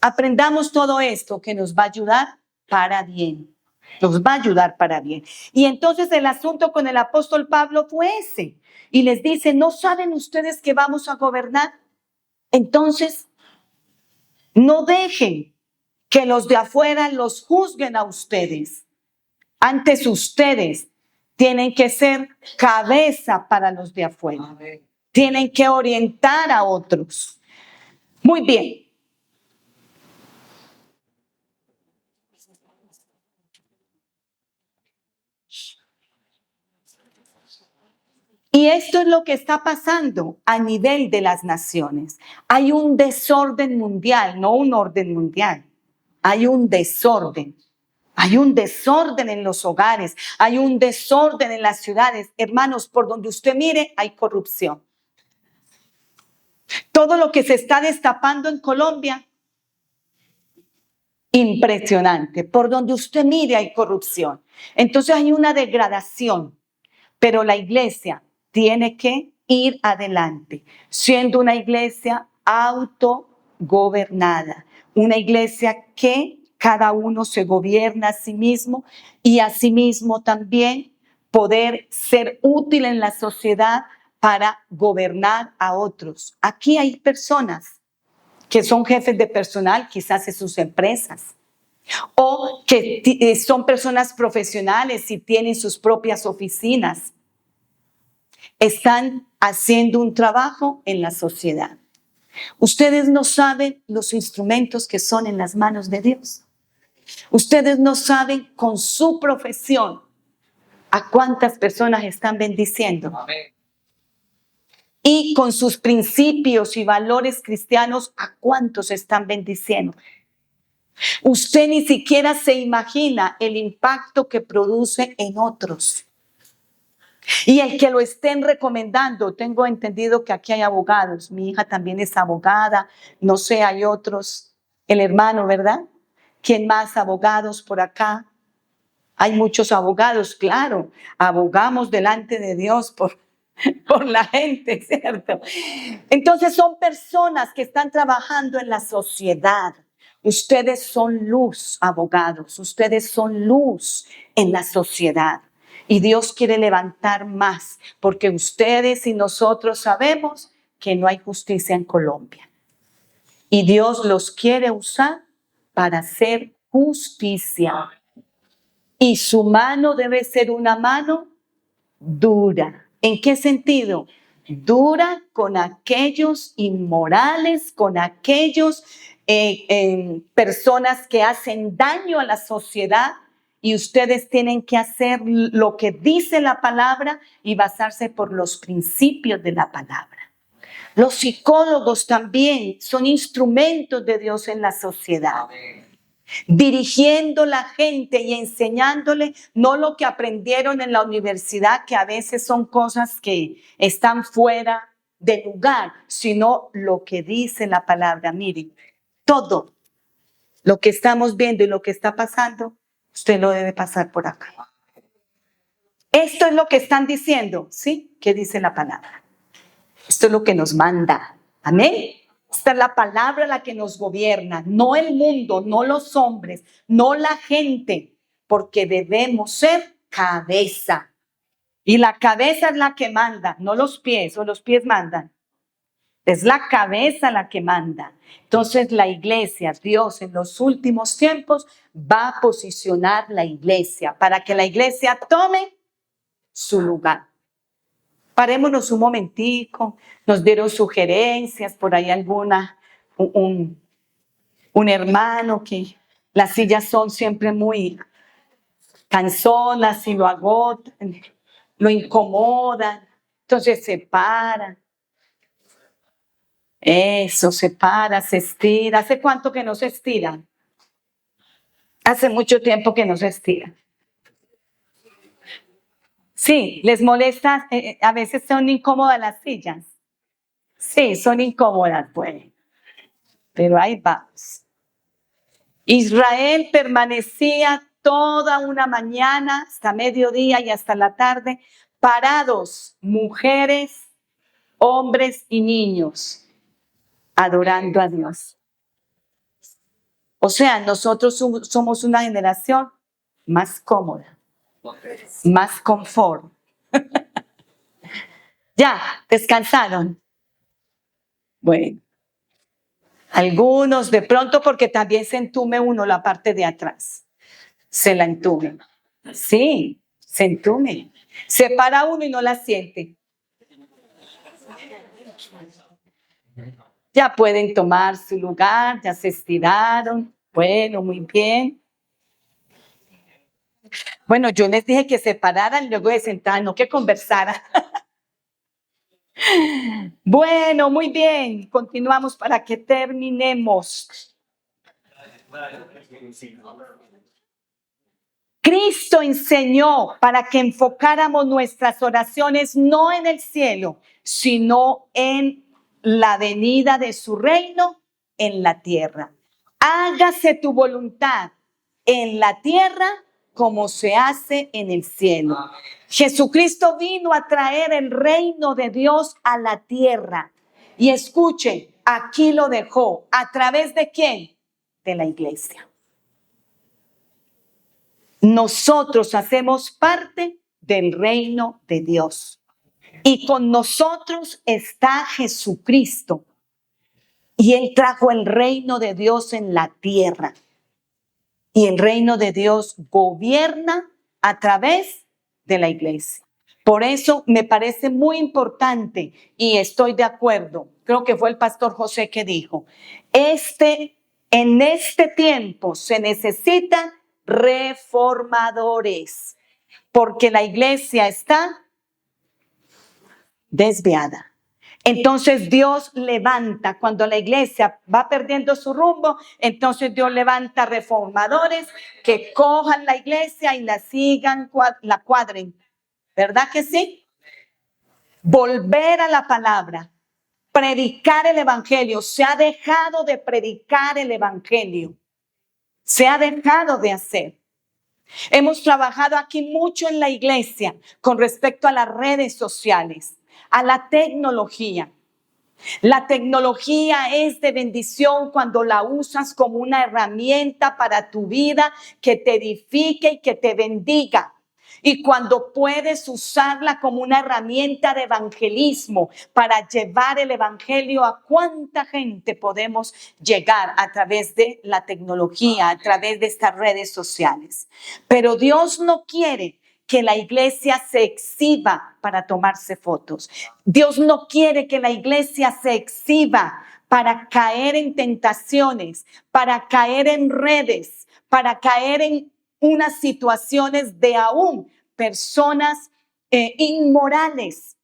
Aprendamos todo esto que nos va a ayudar para bien. Nos va a ayudar para bien. Y entonces el asunto con el apóstol Pablo fue ese. Y les dice, ¿no saben ustedes que vamos a gobernar? Entonces, no dejen que los de afuera los juzguen a ustedes. Antes ustedes tienen que ser cabeza para los de afuera. Tienen que orientar a otros. Muy bien. Y esto es lo que está pasando a nivel de las naciones. Hay un desorden mundial, no un orden mundial. Hay un desorden. Hay un desorden en los hogares, hay un desorden en las ciudades. Hermanos, por donde usted mire, hay corrupción. Todo lo que se está destapando en Colombia, impresionante. Por donde usted mire, hay corrupción. Entonces hay una degradación, pero la iglesia tiene que ir adelante, siendo una iglesia gobernada. Una iglesia que cada uno se gobierna a sí mismo y a sí mismo también poder ser útil en la sociedad para gobernar a otros. Aquí hay personas que son jefes de personal, quizás en sus empresas, o que son personas profesionales y tienen sus propias oficinas. Están haciendo un trabajo en la sociedad. Ustedes no saben los instrumentos que son en las manos de Dios. Ustedes no saben con su profesión a cuántas personas están bendiciendo. Amén. Y con sus principios y valores cristianos, a cuántos están bendiciendo. Usted ni siquiera se imagina el impacto que produce en otros. Y el que lo estén recomendando, tengo entendido que aquí hay abogados, mi hija también es abogada, no sé, hay otros, el hermano, ¿verdad? ¿Quién más? Abogados por acá. Hay muchos abogados, claro, abogamos delante de Dios por la gente, ¿cierto? Entonces son personas que están trabajando en la sociedad. Ustedes son luz, abogados, ustedes son luz en la sociedad. Y Dios quiere levantar más, porque ustedes y nosotros sabemos que no hay justicia en Colombia. Y Dios los quiere usar para hacer justicia. Y su mano debe ser una mano dura. ¿En qué sentido? Dura con aquellos inmorales, con aquellos personas que hacen daño a la sociedad, y ustedes tienen que hacer lo que dice la palabra y basarse por los principios de la palabra. Los psicólogos también son instrumentos de Dios en la sociedad. Amén. Dirigiendo la gente y enseñándole no lo que aprendieron en la universidad, que a veces son cosas que están fuera de lugar, sino lo que dice la palabra. Miren, todo lo que estamos viendo y lo que está pasando, usted lo debe pasar por acá. Esto es lo que están diciendo, ¿sí? ¿Qué dice la palabra? Esto es lo que nos manda. Amén. Esta es la palabra la que nos gobierna, no el mundo, no los hombres, no la gente, porque debemos ser cabeza. Y la cabeza es la que manda, no los pies, o los pies mandan. Es la cabeza la que manda. Entonces la iglesia, Dios en los últimos tiempos va a posicionar la iglesia para que la iglesia tome su lugar. Parémonos un momentico, nos dieron sugerencias, por ahí un hermano que las sillas son siempre muy cansonas y lo agotan, lo incomodan, entonces se para. Eso, se para, se estira. ¿Hace cuánto que no se estiran? Hace mucho tiempo que no se estiran. Sí, les molesta, a veces son incómodas las sillas. Sí, son incómodas, pues. Pero ahí vamos. Israel permanecía toda una mañana, hasta mediodía y hasta la tarde, parados, mujeres, hombres y niños, adorando a Dios. O sea, nosotros somos una generación más cómoda, más confort. Ya, descansaron. Bueno, algunos de pronto porque también se entume uno la parte de atrás. Se la entume. Sí, se entume. Se para uno y no la siente. Ya pueden tomar su lugar, ya se estiraron. Bueno, muy bien. Bueno, yo les dije que se pararan y luego de sentar, no que conversaran. Bueno, muy bien. Continuamos para que terminemos. Cristo enseñó para que enfocáramos nuestras oraciones no en el cielo, sino en la venida de su reino en la tierra. Hágase tu voluntad en la tierra como se hace en el cielo. Jesucristo vino a traer el reino de Dios a la tierra. Y escuchen, aquí lo dejó. ¿A través de quién? De la iglesia. Nosotros hacemos parte del reino de Dios. Y con nosotros está Jesucristo. Y Él trajo el reino de Dios en la tierra. Y el reino de Dios gobierna a través de la iglesia. Por eso me parece muy importante y estoy de acuerdo. Creo que fue el pastor José que dijo, en este tiempo se necesitan reformadores porque la iglesia está desviada. Entonces Dios levanta, cuando la iglesia va perdiendo su rumbo, entonces Dios levanta reformadores que cojan la iglesia y la sigan, la cuadren. ¿Verdad que sí? Volver a la palabra, predicar el evangelio. Se ha dejado de predicar el evangelio. Se ha dejado de hacer. Hemos trabajado aquí mucho en la iglesia con respecto a las redes sociales, a la tecnología. La tecnología es de bendición cuando la usas como una herramienta para tu vida que te edifique y que te bendiga. Y cuando puedes usarla como una herramienta de evangelismo para llevar el evangelio a cuánta gente podemos llegar a través de la tecnología, a través de estas redes sociales. Pero Dios no quiere que la iglesia se exhiba para tomarse fotos. Dios no quiere que la iglesia se exhiba para caer en tentaciones, para caer en redes, para caer en unas situaciones de aún personas inmorales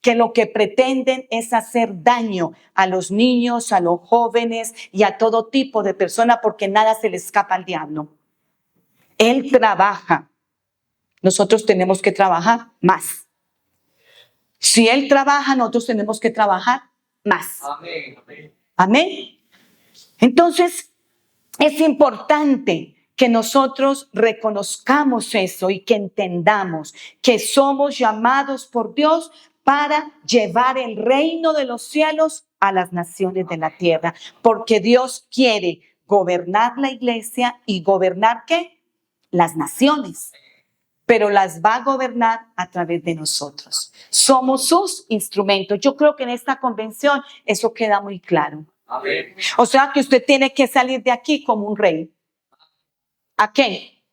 que lo que pretenden es hacer daño a los niños, a los jóvenes y a todo tipo de personas porque nada se le escapa al diablo. Él trabaja. Nosotros tenemos que trabajar más. Si Él trabaja, nosotros tenemos que trabajar más. Amén. Amén. Entonces, es importante que nosotros reconozcamos eso y que entendamos que somos llamados por Dios para llevar el reino de los cielos a las naciones de la tierra, porque Dios quiere gobernar la iglesia y gobernar ¿qué? Las naciones. Pero las va a gobernar a través de nosotros. Somos sus instrumentos. Yo creo que en esta convención eso queda muy claro. Amén. O sea que usted tiene que salir de aquí como un rey. ¿A qué?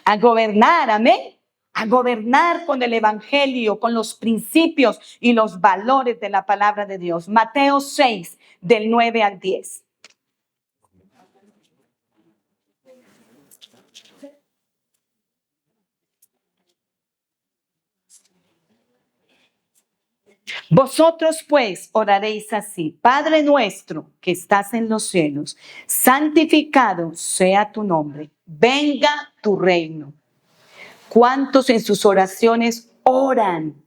A gobernar, amén. A gobernar con el evangelio, con los principios y los valores de la palabra de Dios. Mateo 6, del 9 al 10. Vosotros pues oraréis así: Padre nuestro que estás en los cielos, santificado sea tu nombre, venga tu reino. ¿Cuántos en sus oraciones oran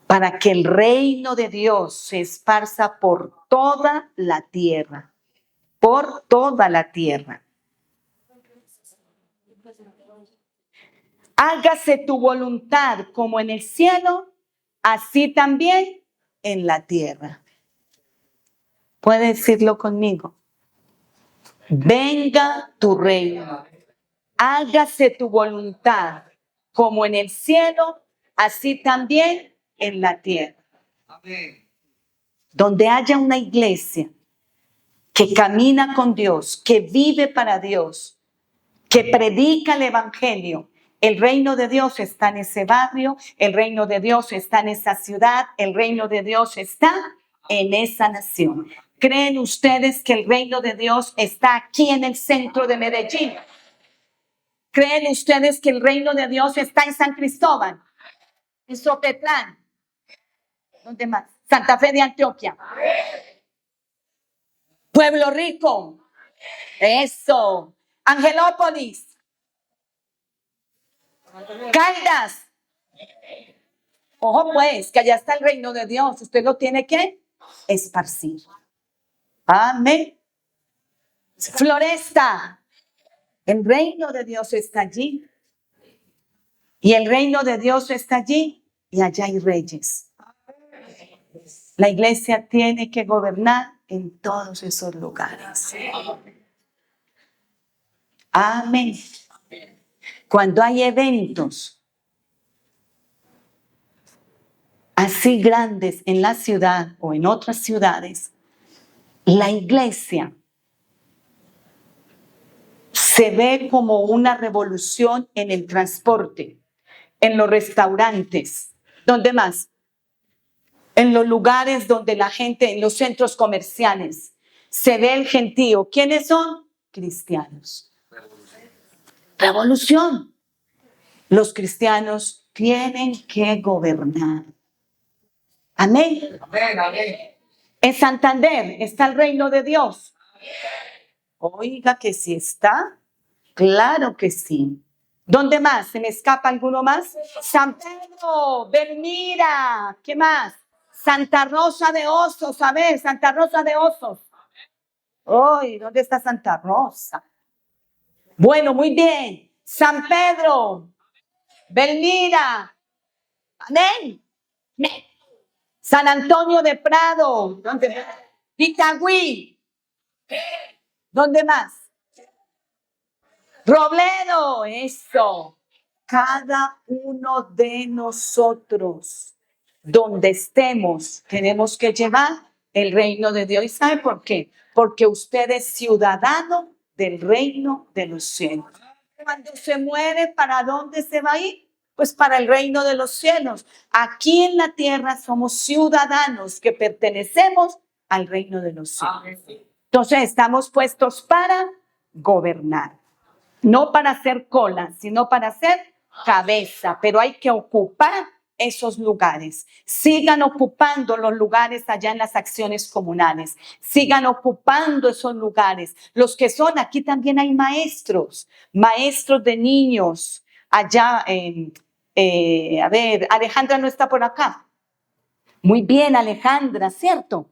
para que el reino de Dios se esparza por toda la tierra? Por toda la tierra. Hágase tu voluntad como en el cielo, así también en la tierra. ¿Puede decirlo conmigo? Venga tu reino. Hágase tu voluntad como en el cielo, así también en la tierra. Amén. Donde haya una iglesia que camina con Dios, que vive para Dios, que predica el evangelio, el reino de Dios está en ese barrio, el reino de Dios está en esa ciudad, el reino de Dios está en esa nación. ¿Creen ustedes que el reino de Dios está aquí en el centro de Medellín? ¿Creen ustedes que el reino de Dios está en San Cristóbal, en Sopetlán? ¿Dónde más? Santa Fe de Antioquia. Pueblo Rico. Eso. Angelópolis. Caldas. Ojo pues, que allá está el reino de Dios. Usted lo tiene que esparcir. Amén. Floresta. El reino de Dios está allí. Y el reino de Dios está allí. Y allá hay reyes. La iglesia tiene que gobernar en todos esos lugares. Amén. Cuando hay eventos así grandes en la ciudad o en otras ciudades, la iglesia se ve como una revolución en el transporte, en los restaurantes, ¿dónde más? En los lugares donde la gente, en los centros comerciales, se ve el gentío. ¿Quiénes son? Cristianos. Revolución. Los cristianos tienen que gobernar. Amén. Amén, amén. En Santander está el reino de Dios. Oiga que sí está. Claro que sí. ¿Dónde más? ¿Se me escapa alguno más? San Pedro, Belmira. ¿Qué más? Santa Rosa de Osos. A ver, Santa Rosa de Osos. Uy, ¿dónde está Santa Rosa? Bueno, muy bien. San Pedro, Belmira. Amén. San Antonio de Prado. ¿Dónde? Itagüí. ¿Dónde más? Robledo. Eso. Cada uno de nosotros, donde estemos, tenemos que llevar el reino de Dios. ¿Y sabe por qué? Porque usted es ciudadano del reino de los cielos. Cuando se muere, ¿para dónde se va a ir? Pues para el reino de los cielos. Aquí en la tierra somos ciudadanos que pertenecemos al reino de los cielos. Entonces estamos puestos para gobernar. No para hacer cola, sino para hacer cabeza. Pero hay que ocupar esos lugares. Sigan ocupando los lugares allá en las acciones comunales. Sigan ocupando esos lugares. Los que son, aquí también hay maestros de niños. Allá, a ver, Alejandra no está por acá. Muy bien, Alejandra, ¿cierto?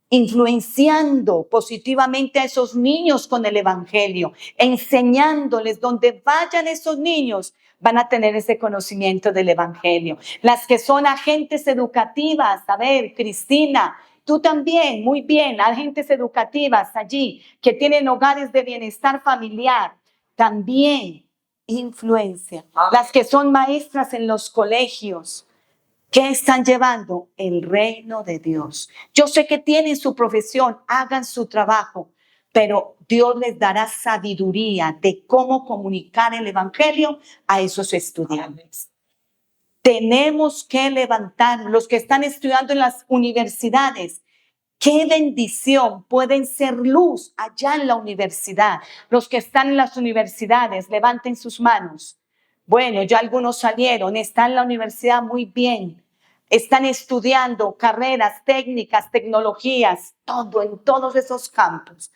Influenciando positivamente a esos niños con el evangelio, enseñándoles donde vayan esos niños, van a tener ese conocimiento del evangelio. Las que son agentes educativas, a ver, Cristina, tú también, muy bien, agentes educativas allí, que tienen hogares de bienestar familiar, también influencia. Las que son maestras en los colegios, ¿qué están llevando? El reino de Dios. Yo sé que tienen su profesión, hagan su trabajo, pero Dios les dará sabiduría de cómo comunicar el evangelio a esos estudiantes. Tenemos que levantar los que están estudiando en las universidades. ¡Qué bendición! Pueden ser luz allá en la universidad. Los que están en las universidades, levanten sus manos. Bueno, ya algunos salieron, están en la universidad muy bien. Están estudiando carreras técnicas, tecnologías, todo en todos esos campos.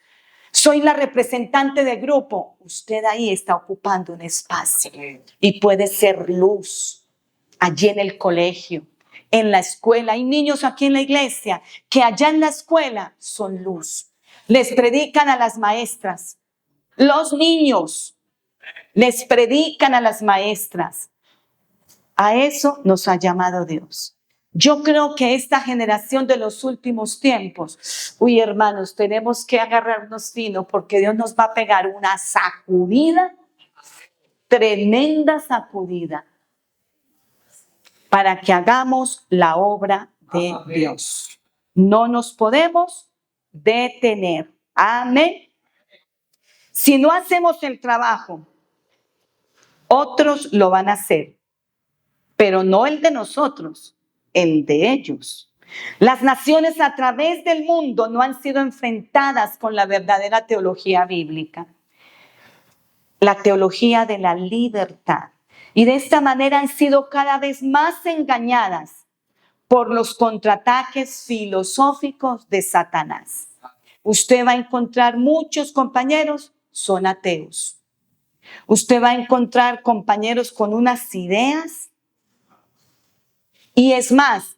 Soy la representante de grupo. Usted ahí está ocupando un espacio y puede ser luz allí en el colegio, en la escuela. Hay niños aquí en la iglesia que allá en la escuela son luz. Les predican a las maestras. Los niños les predican a las maestras. A eso nos ha llamado Dios. Yo creo que esta generación de los últimos tiempos, hermanos, tenemos que agarrarnos fino porque Dios nos va a pegar una sacudida, tremenda sacudida, para que hagamos la obra de Dios. No nos podemos detener. Amén. Si no hacemos el trabajo, otros lo van a hacer, pero no el de nosotros, el de ellos. Las naciones a través del mundo no han sido enfrentadas con la verdadera teología bíblica, la teología de la libertad. Y de esta manera han sido cada vez más engañadas por los contraataques filosóficos de Satanás. Usted va a encontrar muchos compañeros, son ateos. Usted va a encontrar compañeros con unas ideas. Y es más,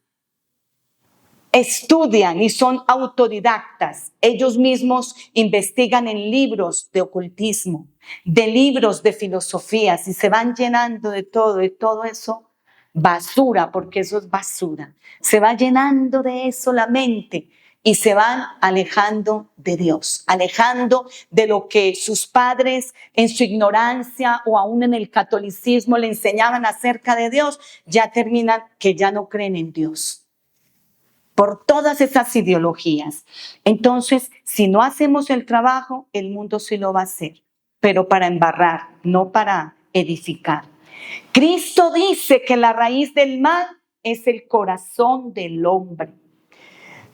estudian y son autodidactas. Ellos mismos investigan en libros de ocultismo, de libros de filosofías y se van llenando de todo eso. basura, porque eso es basura. Se va llenando de eso la mente y se van alejando de Dios, alejando de lo que sus padres en su ignorancia o aún en el catolicismo le enseñaban acerca de Dios. Ya terminan que ya no creen en Dios por todas esas ideologías. Entonces, si no hacemos el trabajo, el mundo sí lo va a hacer, pero para embarrar, no para edificar. Cristo dice que la raíz del mal es el corazón del hombre.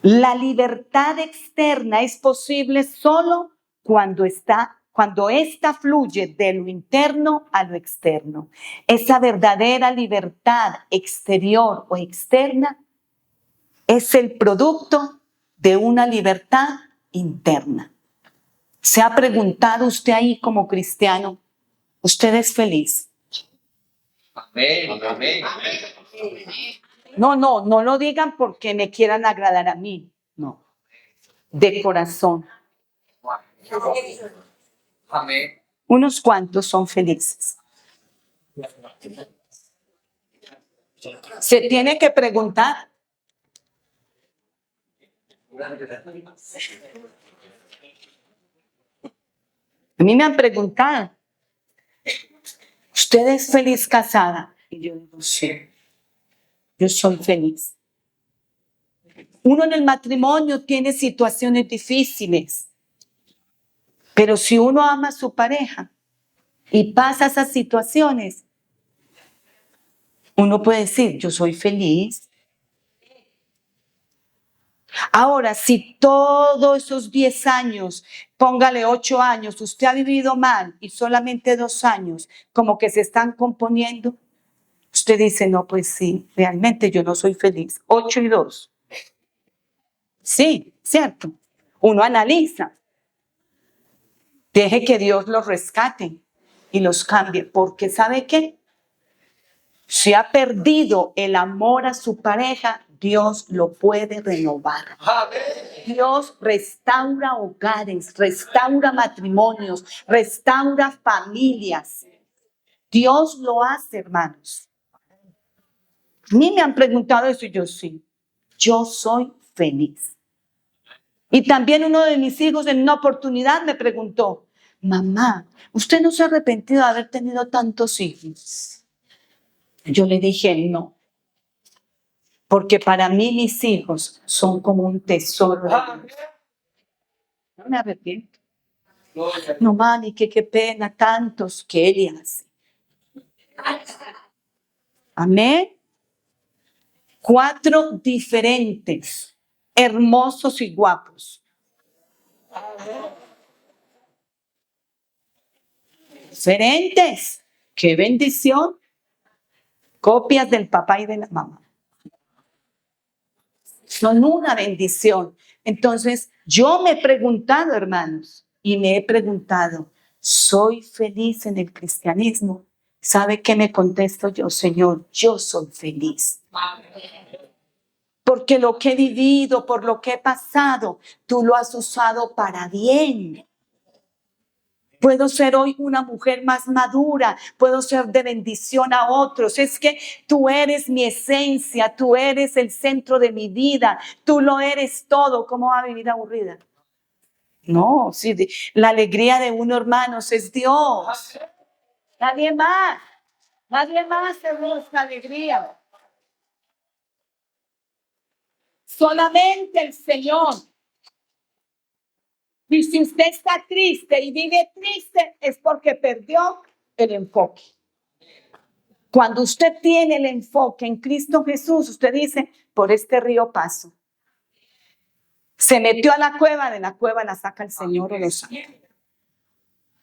La libertad externa es posible solo cuando esta fluye de lo interno a lo externo. Esa verdadera libertad exterior o externa es el producto de una libertad interna. ¿Se ha preguntado usted ahí como cristiano, usted es feliz? Amén, amén, amén. No lo digan porque me quieran agradar a mí. No, de corazón. Amén. Unos cuantos son felices. Se tiene que preguntar. A mí me han preguntado, ¿usted es feliz casada? Y yo digo, sí, yo soy feliz. Uno en el matrimonio tiene situaciones difíciles, pero si uno ama a su pareja y pasa esas situaciones, uno puede decir, yo soy feliz. Ahora, si todos esos 10 años, póngale 8 años, usted ha vivido mal y solamente 2 años, como que se están componiendo, usted dice, no, pues sí, realmente yo no soy feliz. 8 y 2. Sí, cierto. Uno analiza. Deje que Dios los rescate y los cambie, porque ¿sabe qué? Si ha perdido el amor a su pareja, Dios lo puede renovar. Dios restaura hogares, restaura matrimonios, restaura familias. Dios lo hace, hermanos. A mí me han preguntado eso y yo sí. Yo soy feliz. Y también uno de mis hijos en una oportunidad me preguntó, mamá, ¿usted no se ha arrepentido de haber tenido tantos hijos? Yo le dije, no. Porque para mí mis hijos son como un tesoro. No me arrepiento. No, mami, qué pena, tantos que él hace. Amén. 4 diferentes, hermosos y guapos. Diferentes. Qué bendición. Copias del papá y de la mamá. Son una bendición. Entonces, yo me he preguntado, hermanos, y me he preguntado, ¿soy feliz en el cristianismo? ¿Sabe qué me contesto yo? Señor, yo soy feliz. Porque lo que he vivido, por lo que he pasado, tú lo has usado para bien. Puedo ser hoy una mujer más madura, puedo ser de bendición a otros. Es que tú eres mi esencia, tú eres el centro de mi vida, tú lo eres todo. ¿Cómo va a vivir aburrida? No, sí, la alegría de uno, hermanos, es Dios. Nadie más se busca alegría. Solamente el Señor. Y si usted está triste y vive triste, es porque perdió el enfoque. Cuando usted tiene el enfoque en Cristo Jesús, usted dice, por este río paso. Se metió a la cueva, de la cueva la saca el Señor o lo saca.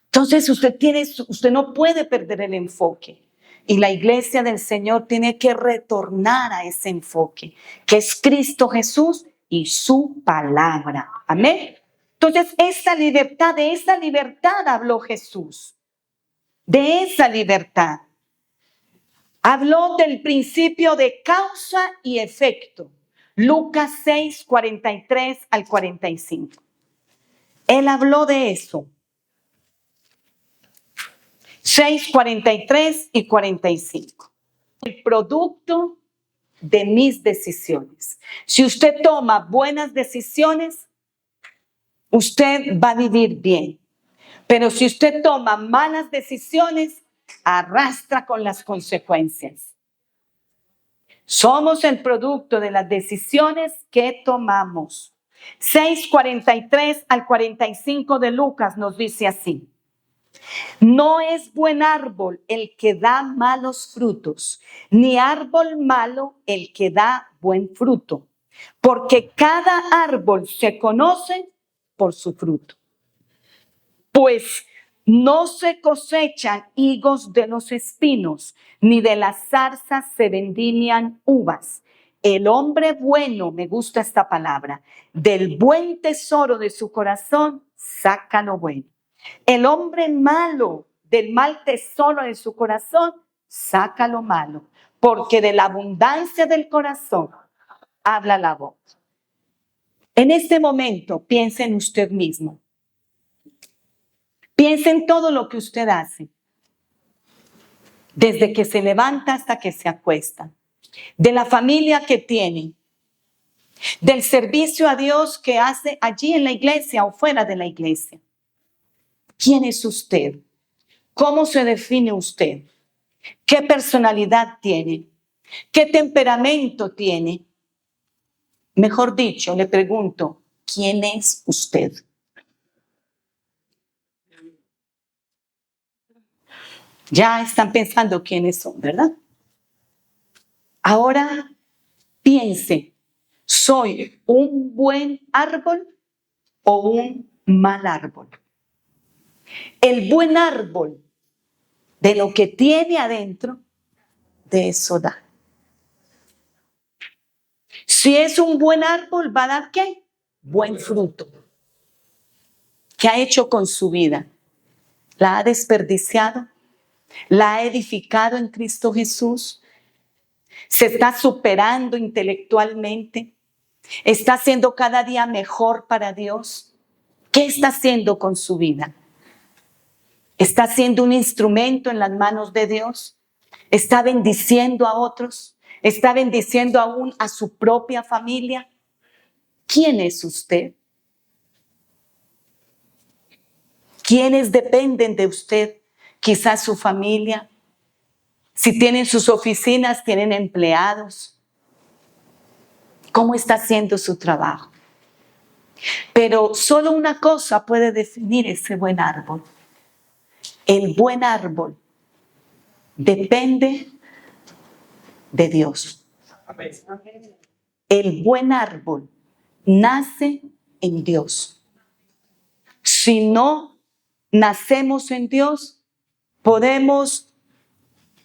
Entonces usted no puede perder el enfoque. Y la iglesia del Señor tiene que retornar a ese enfoque, que es Cristo Jesús y su palabra. Amén. Entonces, de esa libertad habló Jesús. De esa libertad. Habló del principio de causa y efecto. Lucas 6, 43 al 45. Él habló de eso. 6, 43 y 45. el producto de mis decisiones. Si usted toma buenas decisiones, usted va a vivir bien. Pero si usted toma malas decisiones, arrastra con las consecuencias. Somos el producto de las decisiones que tomamos. 6:43 al 45 de Lucas nos dice así: no es buen árbol el que da malos frutos, ni árbol malo el que da buen fruto, porque cada árbol se conoce por su fruto. Pues no se cosechan higos de los espinos, ni de las zarzas se vendimian uvas. El hombre bueno, me gusta esta palabra, del buen tesoro de su corazón saca lo bueno. El hombre malo, del mal tesoro de su corazón, saca lo malo, porque de la abundancia del corazón habla la boca. En este momento, piense en usted mismo. Piense en todo lo que usted hace, desde que se levanta hasta que se acuesta, de la familia que tiene, del servicio a Dios que hace allí en la iglesia o fuera de la iglesia. ¿Quién es usted? ¿Cómo se define usted? ¿Qué personalidad tiene? ¿Qué temperamento tiene? Mejor dicho, le pregunto, ¿quién es usted? Ya están pensando quiénes son, ¿verdad? Ahora piense, ¿soy un buen árbol o un mal árbol? El buen árbol, de lo que tiene adentro, de eso da. Si es un buen árbol, ¿va a dar qué? Buen fruto. ¿Qué ha hecho con su vida? ¿La ha desperdiciado? ¿La ha edificado en Cristo Jesús? ¿Se está superando intelectualmente? ¿Está siendo cada día mejor para Dios? ¿Qué está haciendo con su vida? ¿Está siendo un instrumento en las manos de Dios? ¿Está bendiciendo a otros? ¿Está bendiciendo aún a su propia familia? ¿Quién es usted? ¿Quiénes dependen de usted? Quizás su familia. Si tienen sus oficinas, tienen empleados. ¿Cómo está haciendo su trabajo? Pero solo una cosa puede definir ese buen árbol. El buen árbol depende de Dios. El buen árbol nace en Dios. Si no nacemos en Dios, podemos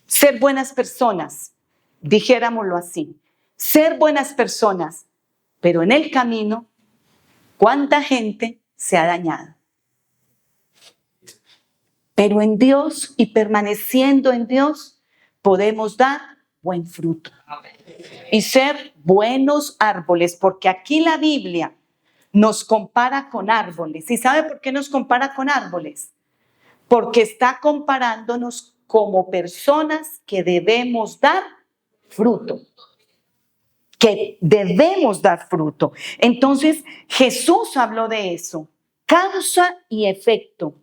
ser buenas personas, dijéramoslo así, ser buenas personas, pero en el camino, ¿cuánta gente se ha dañado? Pero en Dios y permaneciendo en Dios, podemos dar buen fruto y ser buenos árboles, porque aquí la Biblia nos compara con árboles. ¿Y sabe por qué nos compara con árboles? Porque está comparándonos como personas que debemos dar fruto. Que debemos dar fruto. Entonces, Jesús habló de eso. Causa y efecto.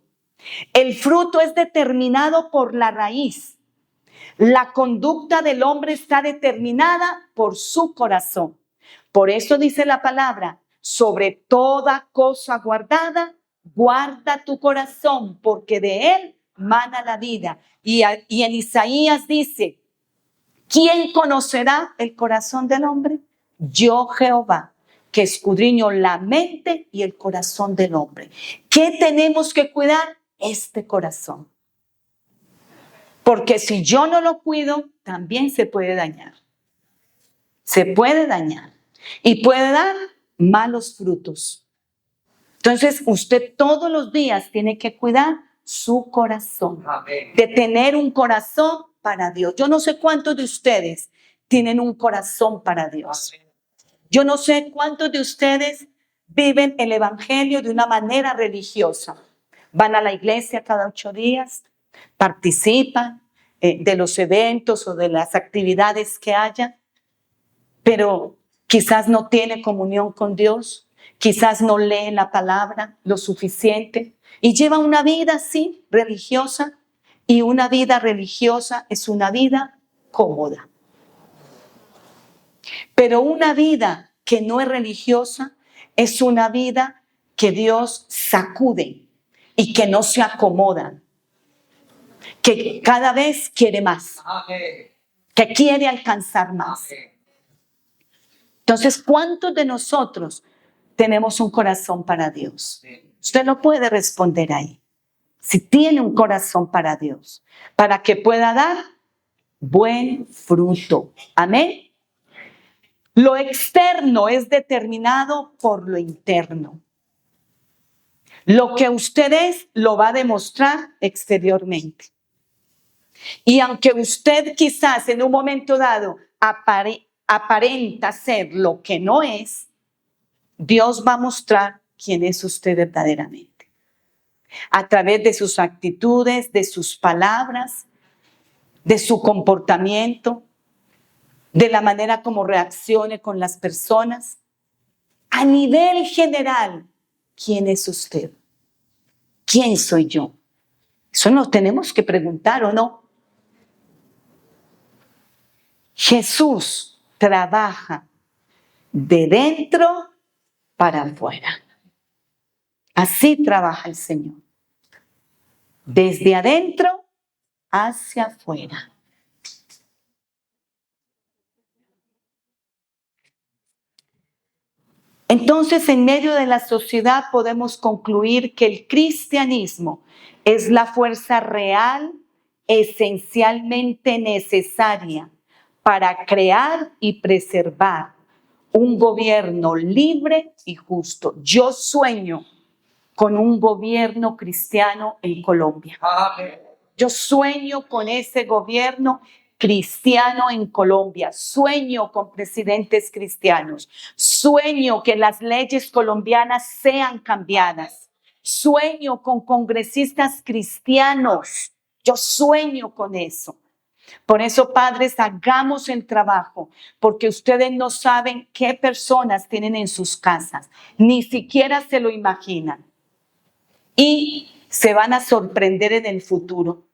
El fruto es determinado por la raíz. La conducta del hombre está determinada por su corazón. Por eso dice la palabra, sobre toda cosa guardada, guarda tu corazón, porque de él mana la vida. Y en Isaías dice, ¿quién conocerá el corazón del hombre? Yo, Jehová, que escudriño la mente y el corazón del hombre. ¿Qué tenemos que cuidar? Este corazón. Porque si yo no lo cuido, también se puede dañar. Se puede dañar. Y puede dar malos frutos. Entonces, usted todos los días tiene que cuidar su corazón. Amén. De tener un corazón para Dios. Yo no sé cuántos de ustedes tienen un corazón para Dios. Yo no sé cuántos de ustedes viven el evangelio de una manera religiosa. Van a la iglesia cada 8 días, participan, de los eventos o de las actividades que haya, pero quizás no tiene comunión con Dios, quizás no lee la palabra lo suficiente y lleva una vida así, religiosa, y una vida religiosa es una vida cómoda. Pero una vida que no es religiosa es una vida que Dios sacude y que no se acomoda, que cada vez quiere más, Amén. que quiere alcanzar más. Amén. Entonces, ¿cuántos de nosotros tenemos un corazón para Dios? Usted no puede responder ahí. Si tiene un corazón para Dios, para que pueda dar buen fruto. Amén. Lo externo es determinado por lo interno. Lo que usted es lo va a demostrar exteriormente. Y aunque usted quizás en un momento dado aparenta ser lo que no es, Dios va a mostrar quién es usted verdaderamente. A través de sus actitudes, de sus palabras, de su comportamiento, de la manera como reaccione con las personas. A nivel general, ¿quién es usted? ¿Quién soy yo? Eso nos tenemos que preguntar, ¿o no? Jesús trabaja de dentro para afuera. Así trabaja el Señor. Desde adentro hacia afuera. Entonces, en medio de la sociedad podemos concluir que el cristianismo es la fuerza real, esencialmente necesaria para crear y preservar un gobierno libre y justo. Yo sueño con un gobierno cristiano en Colombia. Amén. Yo sueño con ese gobierno cristiano en Colombia. Sueño con presidentes cristianos. Sueño que las leyes colombianas sean cambiadas. Sueño con congresistas cristianos. Yo sueño con eso. Por eso, padres, hagamos el trabajo, porque ustedes no saben qué personas tienen en sus casas. Ni siquiera se lo imaginan. Y se van a sorprender en el futuro.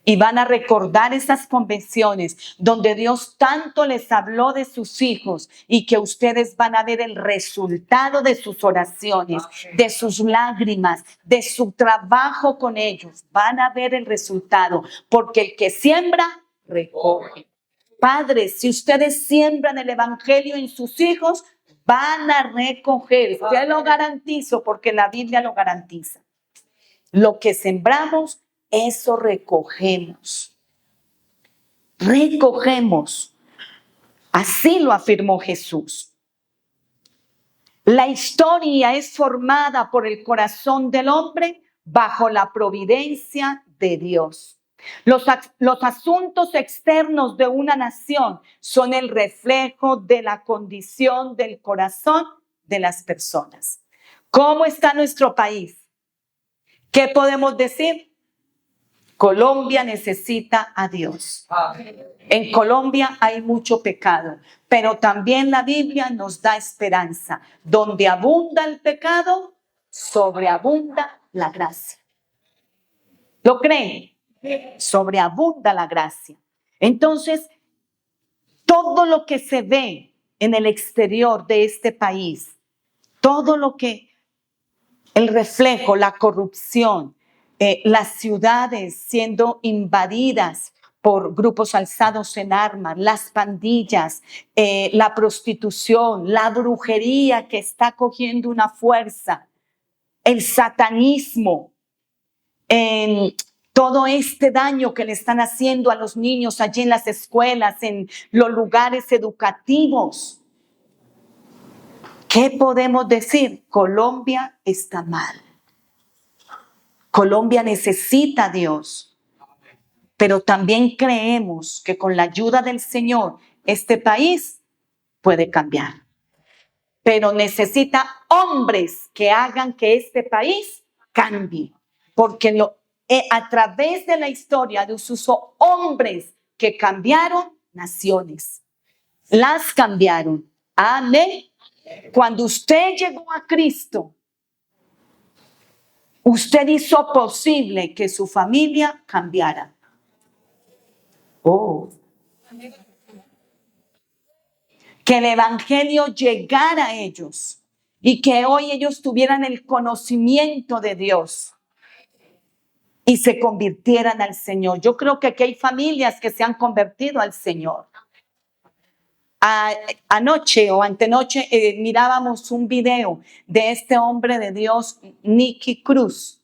Y van a recordar esas convenciones donde Dios tanto les habló de sus hijos y que ustedes van a ver el resultado de sus oraciones, de sus lágrimas, de su trabajo con ellos. Van a ver el resultado, porque el que siembra, recoge. Padres, si ustedes siembran el evangelio en sus hijos, van a recoger. Yo lo garantizo porque la Biblia lo garantiza. Lo que sembramos, eso recogemos. Recogemos. Así lo afirmó Jesús. La historia es formada por el corazón del hombre bajo la providencia de Dios. Los asuntos externos de una nación son el reflejo de la condición del corazón de las personas. ¿Cómo está nuestro país? ¿Qué podemos decir? Colombia necesita a Dios. Amén. En Colombia hay mucho pecado, pero también la Biblia nos da esperanza. Donde abunda el pecado, sobreabunda la gracia. ¿Lo creen? Sobreabunda la gracia. Entonces, todo lo que se ve en el exterior de este país, todo lo que el reflejo, la corrupción, las ciudades siendo invadidas por grupos alzados en armas, las pandillas, la prostitución, la brujería que está cogiendo una fuerza, el satanismo, todo este daño que le están haciendo a los niños allí en las escuelas, en los lugares educativos. ¿Qué podemos decir? Colombia está mal. Colombia necesita a Dios. Pero también creemos que con la ayuda del Señor, este país puede cambiar. Pero necesita hombres que hagan que este país cambie. Porque a través de la historia Dios usó hombres que cambiaron naciones. Las cambiaron. Amén. Cuando usted llegó a Cristo, usted hizo posible que su familia cambiara. Oh. Que el evangelio llegara a ellos y que hoy ellos tuvieran el conocimiento de Dios y se convirtieran al Señor. Yo creo que aquí hay familias que se han convertido al Señor. Anoche o antenoche mirábamos un video de este hombre de Dios, Nicky Cruz.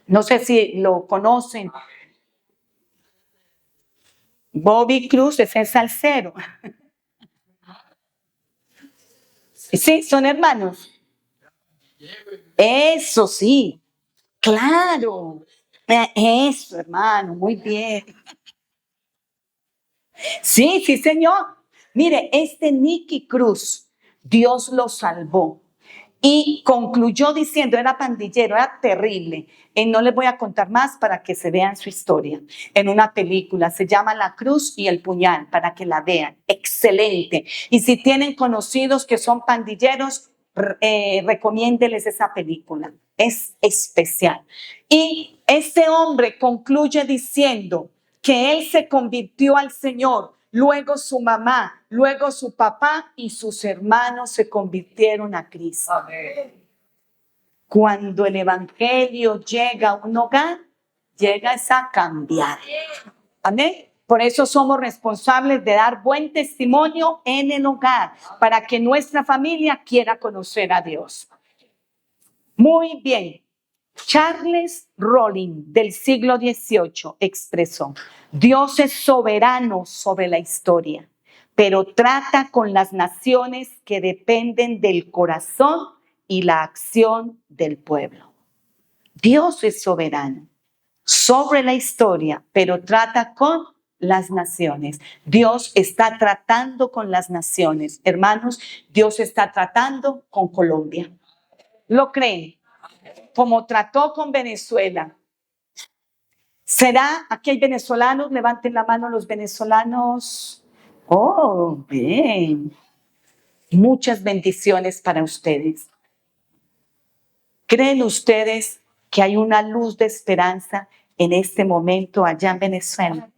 No sé si lo conocen. Bobby Cruz es el salsero. Sí, son hermanos. Eso sí, claro. Eso, hermano, muy bien. Sí, sí, señor. Mire, este Nicky Cruz, Dios lo salvó. Y concluyó diciendo, era pandillero, era terrible. No les voy a contar más para que se vean su historia. En una película, se llama La Cruz y el Puñal, para que la vean. Excelente. Y si tienen conocidos que son pandilleros, recomiéndeles esa película. Es especial. Y este hombre concluye diciendo que él se convirtió al Señor. Luego su mamá, luego su papá y sus hermanos se convirtieron a Cristo. Amén. Cuando el evangelio llega a un hogar, llega a cambiar. Amén. Por eso somos responsables de dar buen testimonio en el hogar, para que nuestra familia quiera conocer a Dios. Muy bien. Charles Rowling del siglo XVIII expresó: Dios es soberano sobre la historia, pero trata con las naciones que dependen del corazón y la acción del pueblo. Dios es soberano sobre la historia, pero trata con las naciones. Dios está tratando con las naciones. Hermanos, Dios está tratando con Colombia. ¿Lo creen? Como trató con Venezuela. ¿Será? Aquí hay venezolanos, levanten la mano los venezolanos. Oh, bien. Muchas bendiciones para ustedes. ¿Creen ustedes que hay una luz de esperanza en este momento allá en Venezuela?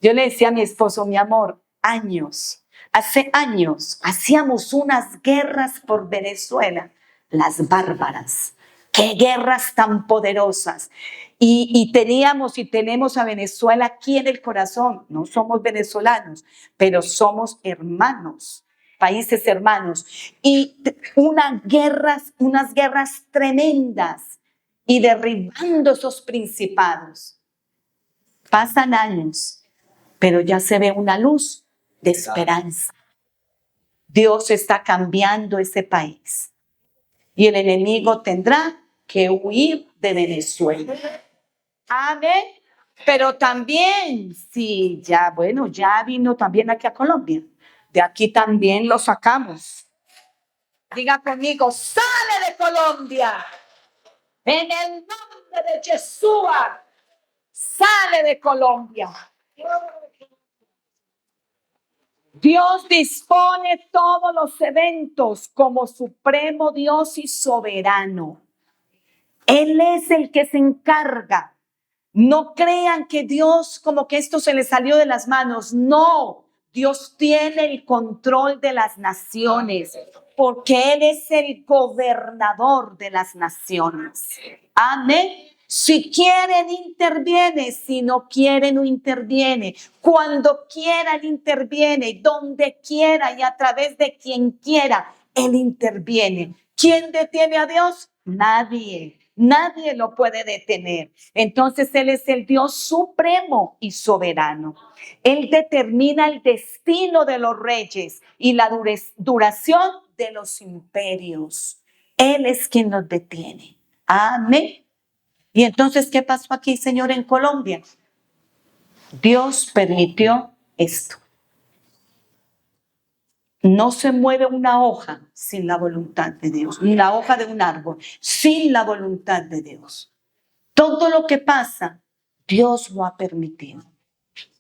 Yo le decía a mi esposo, mi amor, hace años, hacíamos unas guerras por Venezuela, las bárbaras. ¡Qué guerras tan poderosas! Y teníamos y tenemos a Venezuela aquí en el corazón. No somos venezolanos, pero somos hermanos, países hermanos. Y unas guerras tremendas y derribando esos principados. Pasan años, pero ya se ve una luz de esperanza. Dios está cambiando ese país. Y el enemigo tendrá que huir de Venezuela. Amén. Pero también, sí, ya vino también aquí a Colombia. De aquí también lo sacamos. Diga conmigo, sale de Colombia. En el nombre de Jesús, sale de Colombia. Dios dispone todos los eventos como supremo Dios y soberano. Él es el que se encarga. No crean que Dios como que esto se le salió de las manos. No, Dios tiene el control de las naciones porque Él es el gobernador de las naciones. Amén. Si quieren, interviene. Si no quieren, no interviene. Cuando quiera, Él interviene. Donde quiera y a través de quien quiera, Él interviene. ¿Quién detiene a Dios? Nadie. Nadie lo puede detener. Entonces Él es el Dios supremo y soberano. Él determina el destino de los reyes y la duración de los imperios. Él es quien los detiene. Amén. Y entonces, ¿qué pasó aquí, Señor, en Colombia? Dios permitió esto. No se mueve una hoja sin la voluntad de Dios, ni la hoja de un árbol sin la voluntad de Dios. Todo lo que pasa, Dios lo ha permitido,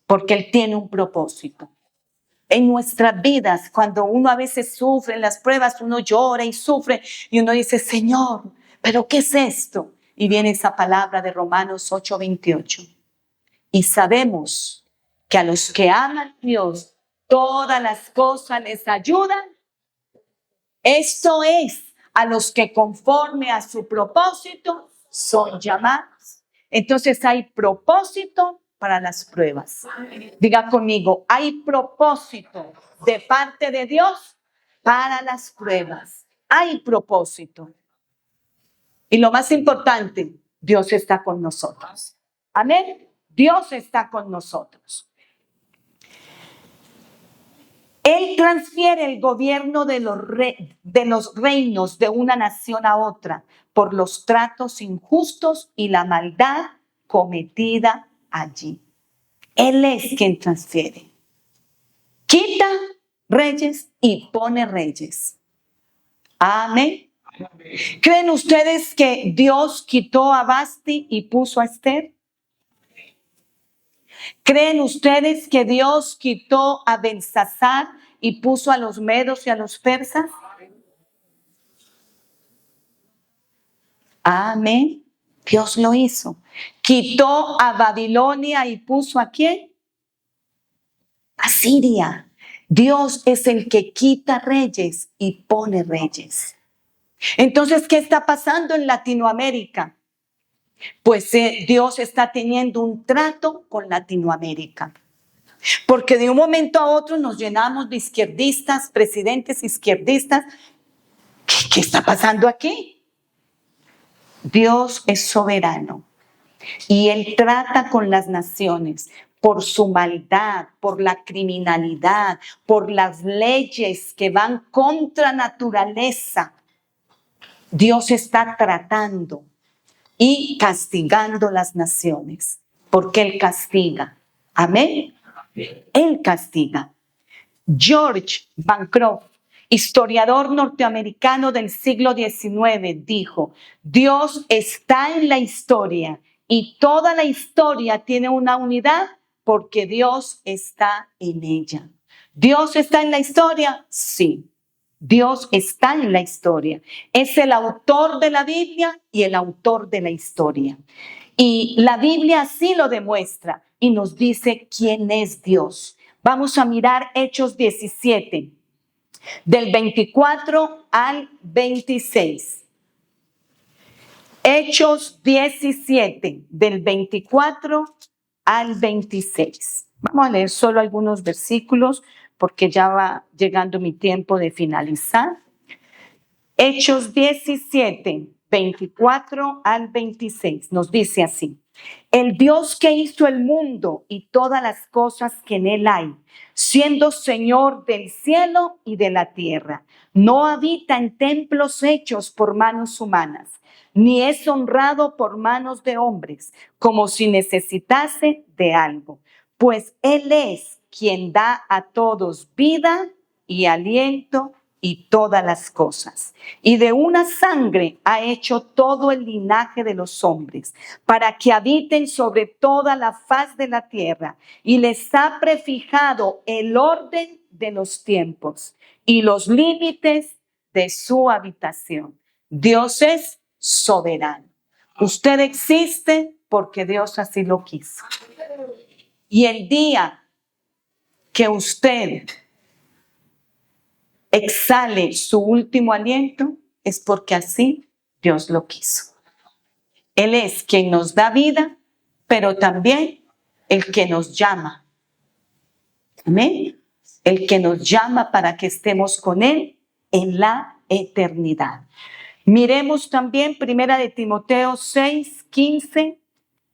porque Él tiene un propósito. En nuestras vidas, cuando uno a veces sufre en las pruebas, uno llora y sufre y uno dice, Señor, ¿pero qué es esto? Y viene esa palabra de Romanos 8:28. Y sabemos que a los que aman a Dios, todas las cosas les ayudan. Esto es, a los que conforme a su propósito son llamados. Entonces hay propósito para las pruebas. Diga conmigo, hay propósito de parte de Dios para las pruebas. Hay propósito. Y lo más importante, Dios está con nosotros. Amén. Dios está con nosotros. Él transfiere el gobierno de los reinos de una nación a otra por los tratos injustos y la maldad cometida allí. Él es quien transfiere. Quita reyes y pone reyes. Amén. ¿Creen ustedes que Dios quitó a Basti y puso a Esther? ¿Creen ustedes que Dios quitó a Belsasar y puso a los medos y a los persas? Amén. Dios lo hizo. Quitó a Babilonia y puso ¿a quién? A Siria. Dios es el que quita reyes y pone reyes. Entonces, ¿qué está pasando en Latinoamérica? Pues Dios está teniendo un trato con Latinoamérica. Porque de un momento a otro nos llenamos de izquierdistas, presidentes izquierdistas. ¿Qué está pasando aquí? Dios es soberano y Él trata con las naciones por su maldad, por la criminalidad, por las leyes que van contra naturaleza. Dios está tratando y castigando las naciones, porque Él castiga. Amén. Él castiga. George Bancroft, historiador norteamericano del siglo XIX, dijo, Dios está en la historia y toda la historia tiene una unidad porque Dios está en ella. ¿Dios está en la historia? Sí. Dios está en la historia. Es el autor de la Biblia y el autor de la historia. Y la Biblia así lo demuestra y nos dice quién es Dios. Vamos a mirar Hechos 17, del 24 al 26. Hechos 17, del 24 al 26. Vamos a leer solo algunos versículos porque ya va llegando mi tiempo de finalizar. Hechos 17, 24 al 26, nos dice así. El Dios que hizo el mundo y todas las cosas que en él hay, siendo Señor del cielo y de la tierra, no habita en templos hechos por manos humanas, ni es honrado por manos de hombres, como si necesitase de algo, pues Él es quien da a todos vida y aliento y todas las cosas. Y de una sangre ha hecho todo el linaje de los hombres, para que habiten sobre toda la faz de la tierra, y les ha prefijado el orden de los tiempos y los límites de su habitación. Dios es soberano. Usted existe porque Dios así lo quiso. Y el día que usted exhale su último aliento es porque así Dios lo quiso. Él es quien nos da vida, pero también el que nos llama. Amén. El que nos llama para que estemos con Él en la eternidad. Miremos también 1 de Timoteo 6, 15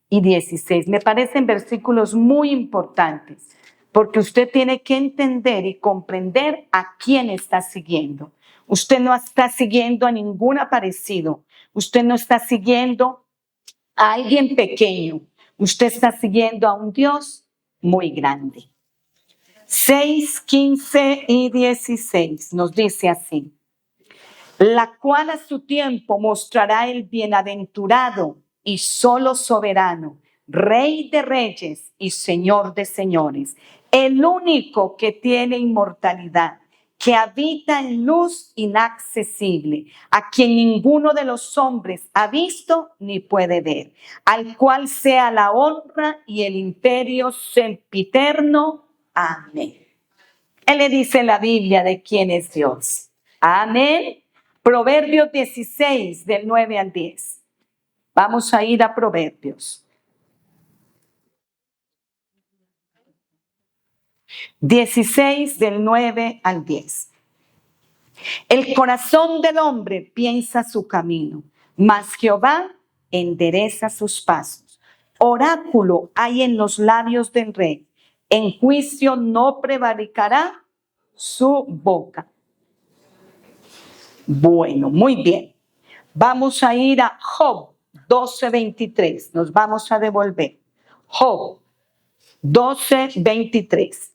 y 16. Me parecen versículos muy importantes, porque usted tiene que entender y comprender a quién está siguiendo. Usted no está siguiendo a ningún aparecido. Usted no está siguiendo a alguien pequeño. Usted está siguiendo a un Dios muy grande. 6, 15 y 16 nos dice así. La cual a su tiempo mostrará el bienaventurado y solo soberano, Rey de reyes y Señor de señores, el único que tiene inmortalidad, que habita en luz inaccesible, a quien ninguno de los hombres ha visto ni puede ver, al cual sea la honra y el imperio sempiterno. Amén. Él le dice en la Biblia de quién es Dios. Amén. Proverbios 16, del 9 al 10. Vamos a ir a Proverbios. 16, del 9 al 10. El corazón del hombre piensa su camino, mas Jehová endereza sus pasos. Oráculo hay en los labios del rey, en juicio no prevaricará su boca. Bueno, muy bien. Vamos a ir a Job 12:23. Nos vamos a devolver. Job 12:23.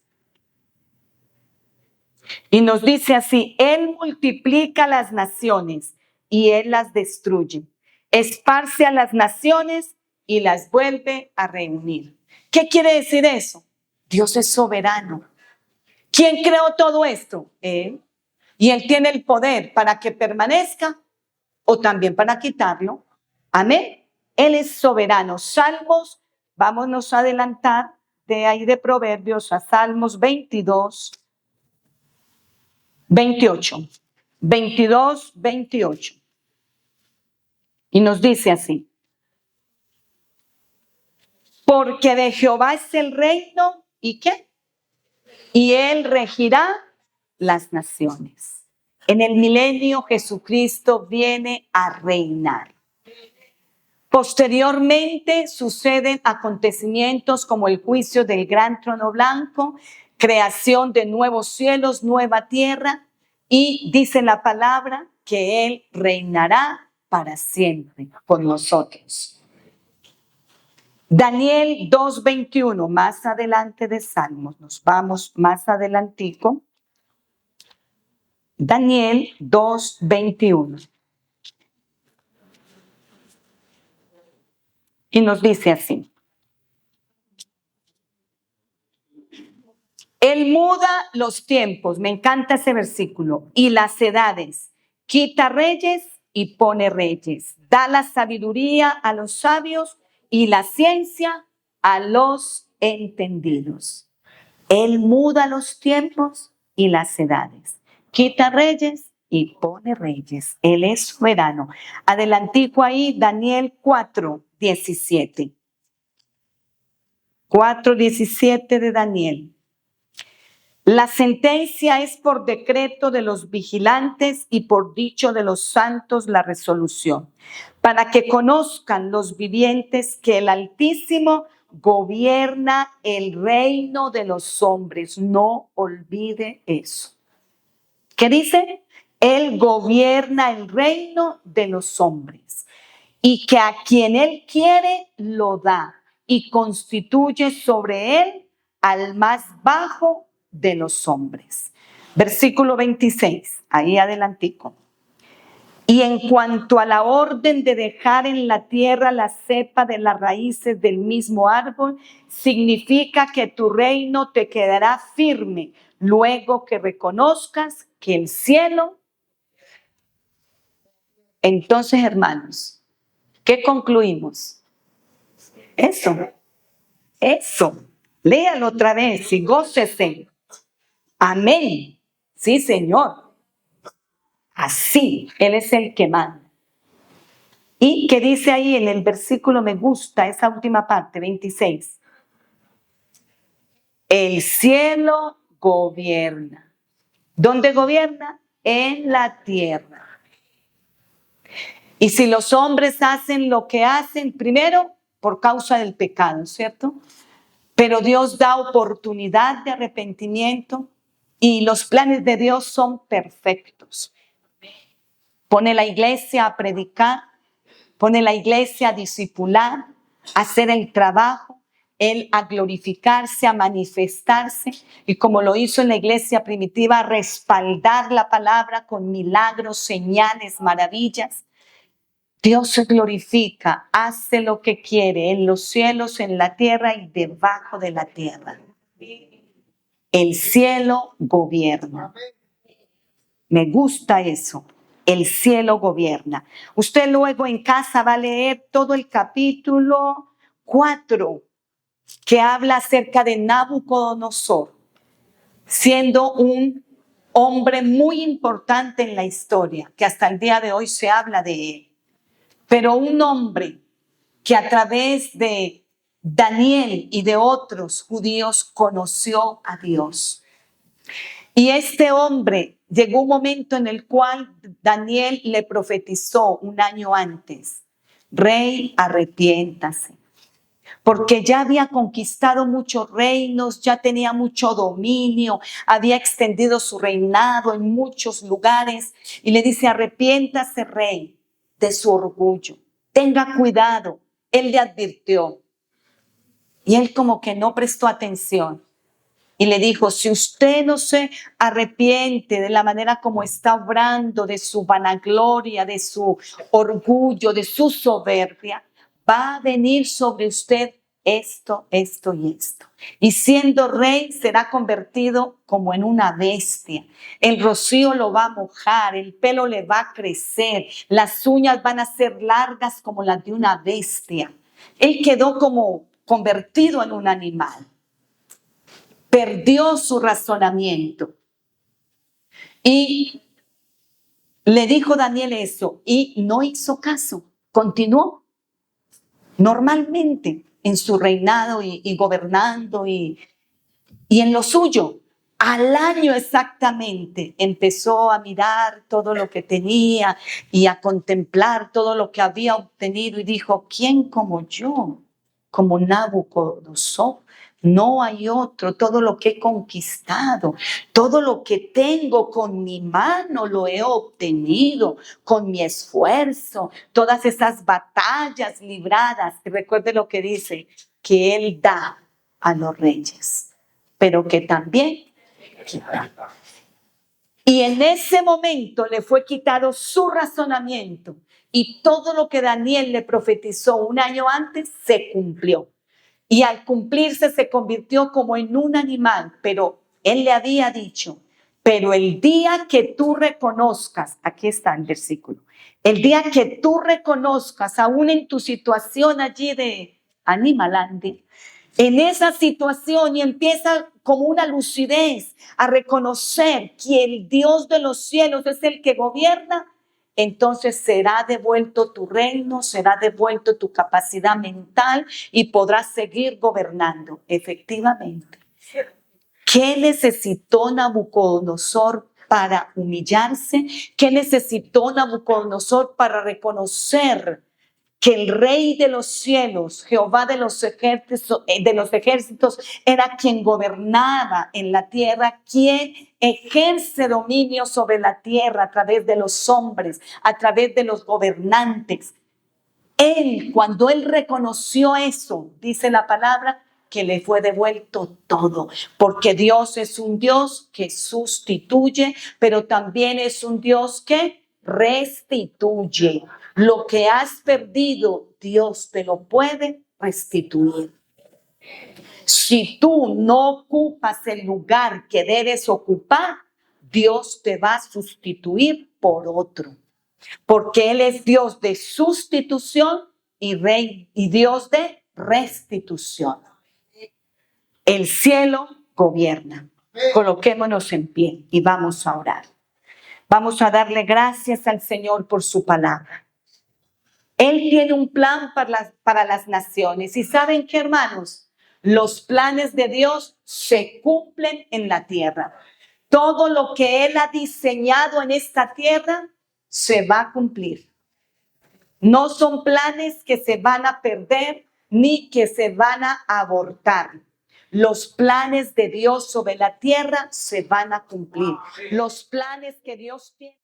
Y nos dice así: Él multiplica las naciones y Él las destruye. Esparce a las naciones y las vuelve a reunir. ¿Qué quiere decir eso? Dios es soberano. ¿Quién creó todo esto? Él. Y Él tiene el poder para que permanezca o también para quitarlo. Amén. Él es soberano. Salmos, vámonos a adelantar de ahí de Proverbios a Salmos 22, 28. 22, 28. Y nos dice así: porque de Jehová es el reino, ¿y qué? Y Él regirá las naciones. En el milenio Jesucristo viene a reinar. Posteriormente suceden acontecimientos como el juicio del gran trono blanco, creación de nuevos cielos, nueva tierra, y dice la palabra que Él reinará para siempre con nosotros. Daniel 2:21, más adelante de Salmos, nos vamos más adelantico. Daniel 2:21. Y nos dice así: Él muda los tiempos, me encanta ese versículo, y las edades, quita reyes y pone reyes, da la sabiduría a los sabios y la ciencia a los entendidos. Él muda los tiempos y las edades, quita reyes y pone reyes. Él es soberano. Adelantico ahí, Daniel 4:17. 4:17 de Daniel. La sentencia es por decreto de los vigilantes y por dicho de los santos la resolución, para que conozcan los vivientes que el Altísimo gobierna el reino de los hombres. No olvide eso. ¿Qué dice? Él gobierna el reino de los hombres y que a quien Él quiere lo da y constituye sobre él al más bajo de los hombres. Versículo 26, ahí adelantico. Y en cuanto a la orden de dejar en la tierra la cepa de las raíces del mismo árbol, significa que tu reino te quedará firme luego que reconozcas que el cielo. Entonces, hermanos, ¿qué concluimos? Eso. Léalo otra vez y gócese. Amén. Sí, Señor. Así, Él es el que manda. Y que dice ahí en el versículo, me gusta esa última parte, 26. El cielo gobierna. ¿Dónde gobierna? En la tierra. Y si los hombres hacen lo que hacen, primero por causa del pecado, ¿cierto? Pero Dios da oportunidad de arrepentimiento y los planes de Dios son perfectos. Pone la iglesia a predicar, pone la iglesia a discipular, a hacer el trabajo, Él a glorificarse, a manifestarse, y como lo hizo en la iglesia primitiva, a respaldar la palabra con milagros, señales, maravillas. Dios se glorifica, hace lo que quiere en los cielos, en la tierra y debajo de la tierra. El cielo gobierna. Me gusta eso. El cielo gobierna. Usted luego en casa va a leer todo el capítulo 4 que habla acerca de Nabucodonosor, siendo un hombre muy importante en la historia, que hasta el día de hoy se habla de él. Pero un hombre que a través de Daniel y de otros judíos conoció a Dios. Y este hombre llegó un momento en el cual Daniel le profetizó un año antes: rey, arrepiéntase, porque ya había conquistado muchos reinos, ya tenía mucho dominio, había extendido su reinado en muchos lugares. Y le dice: arrepiéntase, rey, de su orgullo, tenga cuidado. Él le advirtió. Y él como que no prestó atención. Y le dijo: si usted no se arrepiente de la manera como está obrando, de su vanagloria, de su orgullo, de su soberbia, va a venir sobre usted esto, esto y esto. Y siendo rey será convertido como en una bestia. El rocío lo va a mojar, el pelo le va a crecer, las uñas van a ser largas como las de una bestia. Él quedó como convertido en un animal. Perdió su razonamiento. Y le dijo Daniel eso y no hizo caso. Continuó normalmente en su reinado y gobernando y en lo suyo. Al año exactamente empezó a mirar todo lo que tenía y a contemplar todo lo que había obtenido y dijo: ¿quién como yo? Como Nabucodonosor. No hay otro. Todo lo que he conquistado, todo lo que tengo con mi mano lo he obtenido, con mi esfuerzo, todas esas batallas libradas. Recuerde lo que dice, que Él da a los reyes, pero que también quita. Y en ese momento le fue quitado su razonamiento y todo lo que Daniel le profetizó un año antes se cumplió. Y al cumplirse se convirtió como en un animal, pero él le había dicho: pero el día que tú reconozcas, aquí está el versículo, el día que tú reconozcas, aún en tu situación allí de Animalandi, en esa situación, y empieza como una lucidez a reconocer que el Dios de los cielos es el que gobierna, entonces será devuelto tu reino, será devuelto tu capacidad mental y podrás seguir gobernando. Efectivamente. ¿Qué necesitó Nabucodonosor para humillarse? ¿Qué necesitó Nabucodonosor para reconocer que el Rey de los cielos, Jehová de los ejércitos, era quien gobernaba en la tierra, quien ejerce dominio sobre la tierra a través de los hombres, a través de los gobernantes? Cuando él reconoció eso, dice la palabra, que le fue devuelto todo, porque Dios es un Dios que sustituye, pero también es un Dios que restituye. Lo que has perdido, Dios te lo puede restituir. Si tú no ocupas el lugar que debes ocupar, Dios te va a sustituir por otro, porque Él es Dios de sustitución y Rey y Dios de restitución. El cielo gobierna. Coloquémonos en pie y vamos a orar. Vamos a darle gracias al Señor por su palabra. Él tiene un plan para las naciones. ¿Y saben qué, hermanos? Los planes de Dios se cumplen en la tierra. Todo lo que Él ha diseñado en esta tierra se va a cumplir. No son planes que se van a perder ni que se van a abortar. Los planes de Dios sobre la tierra se van a cumplir. Los planes que Dios tiene.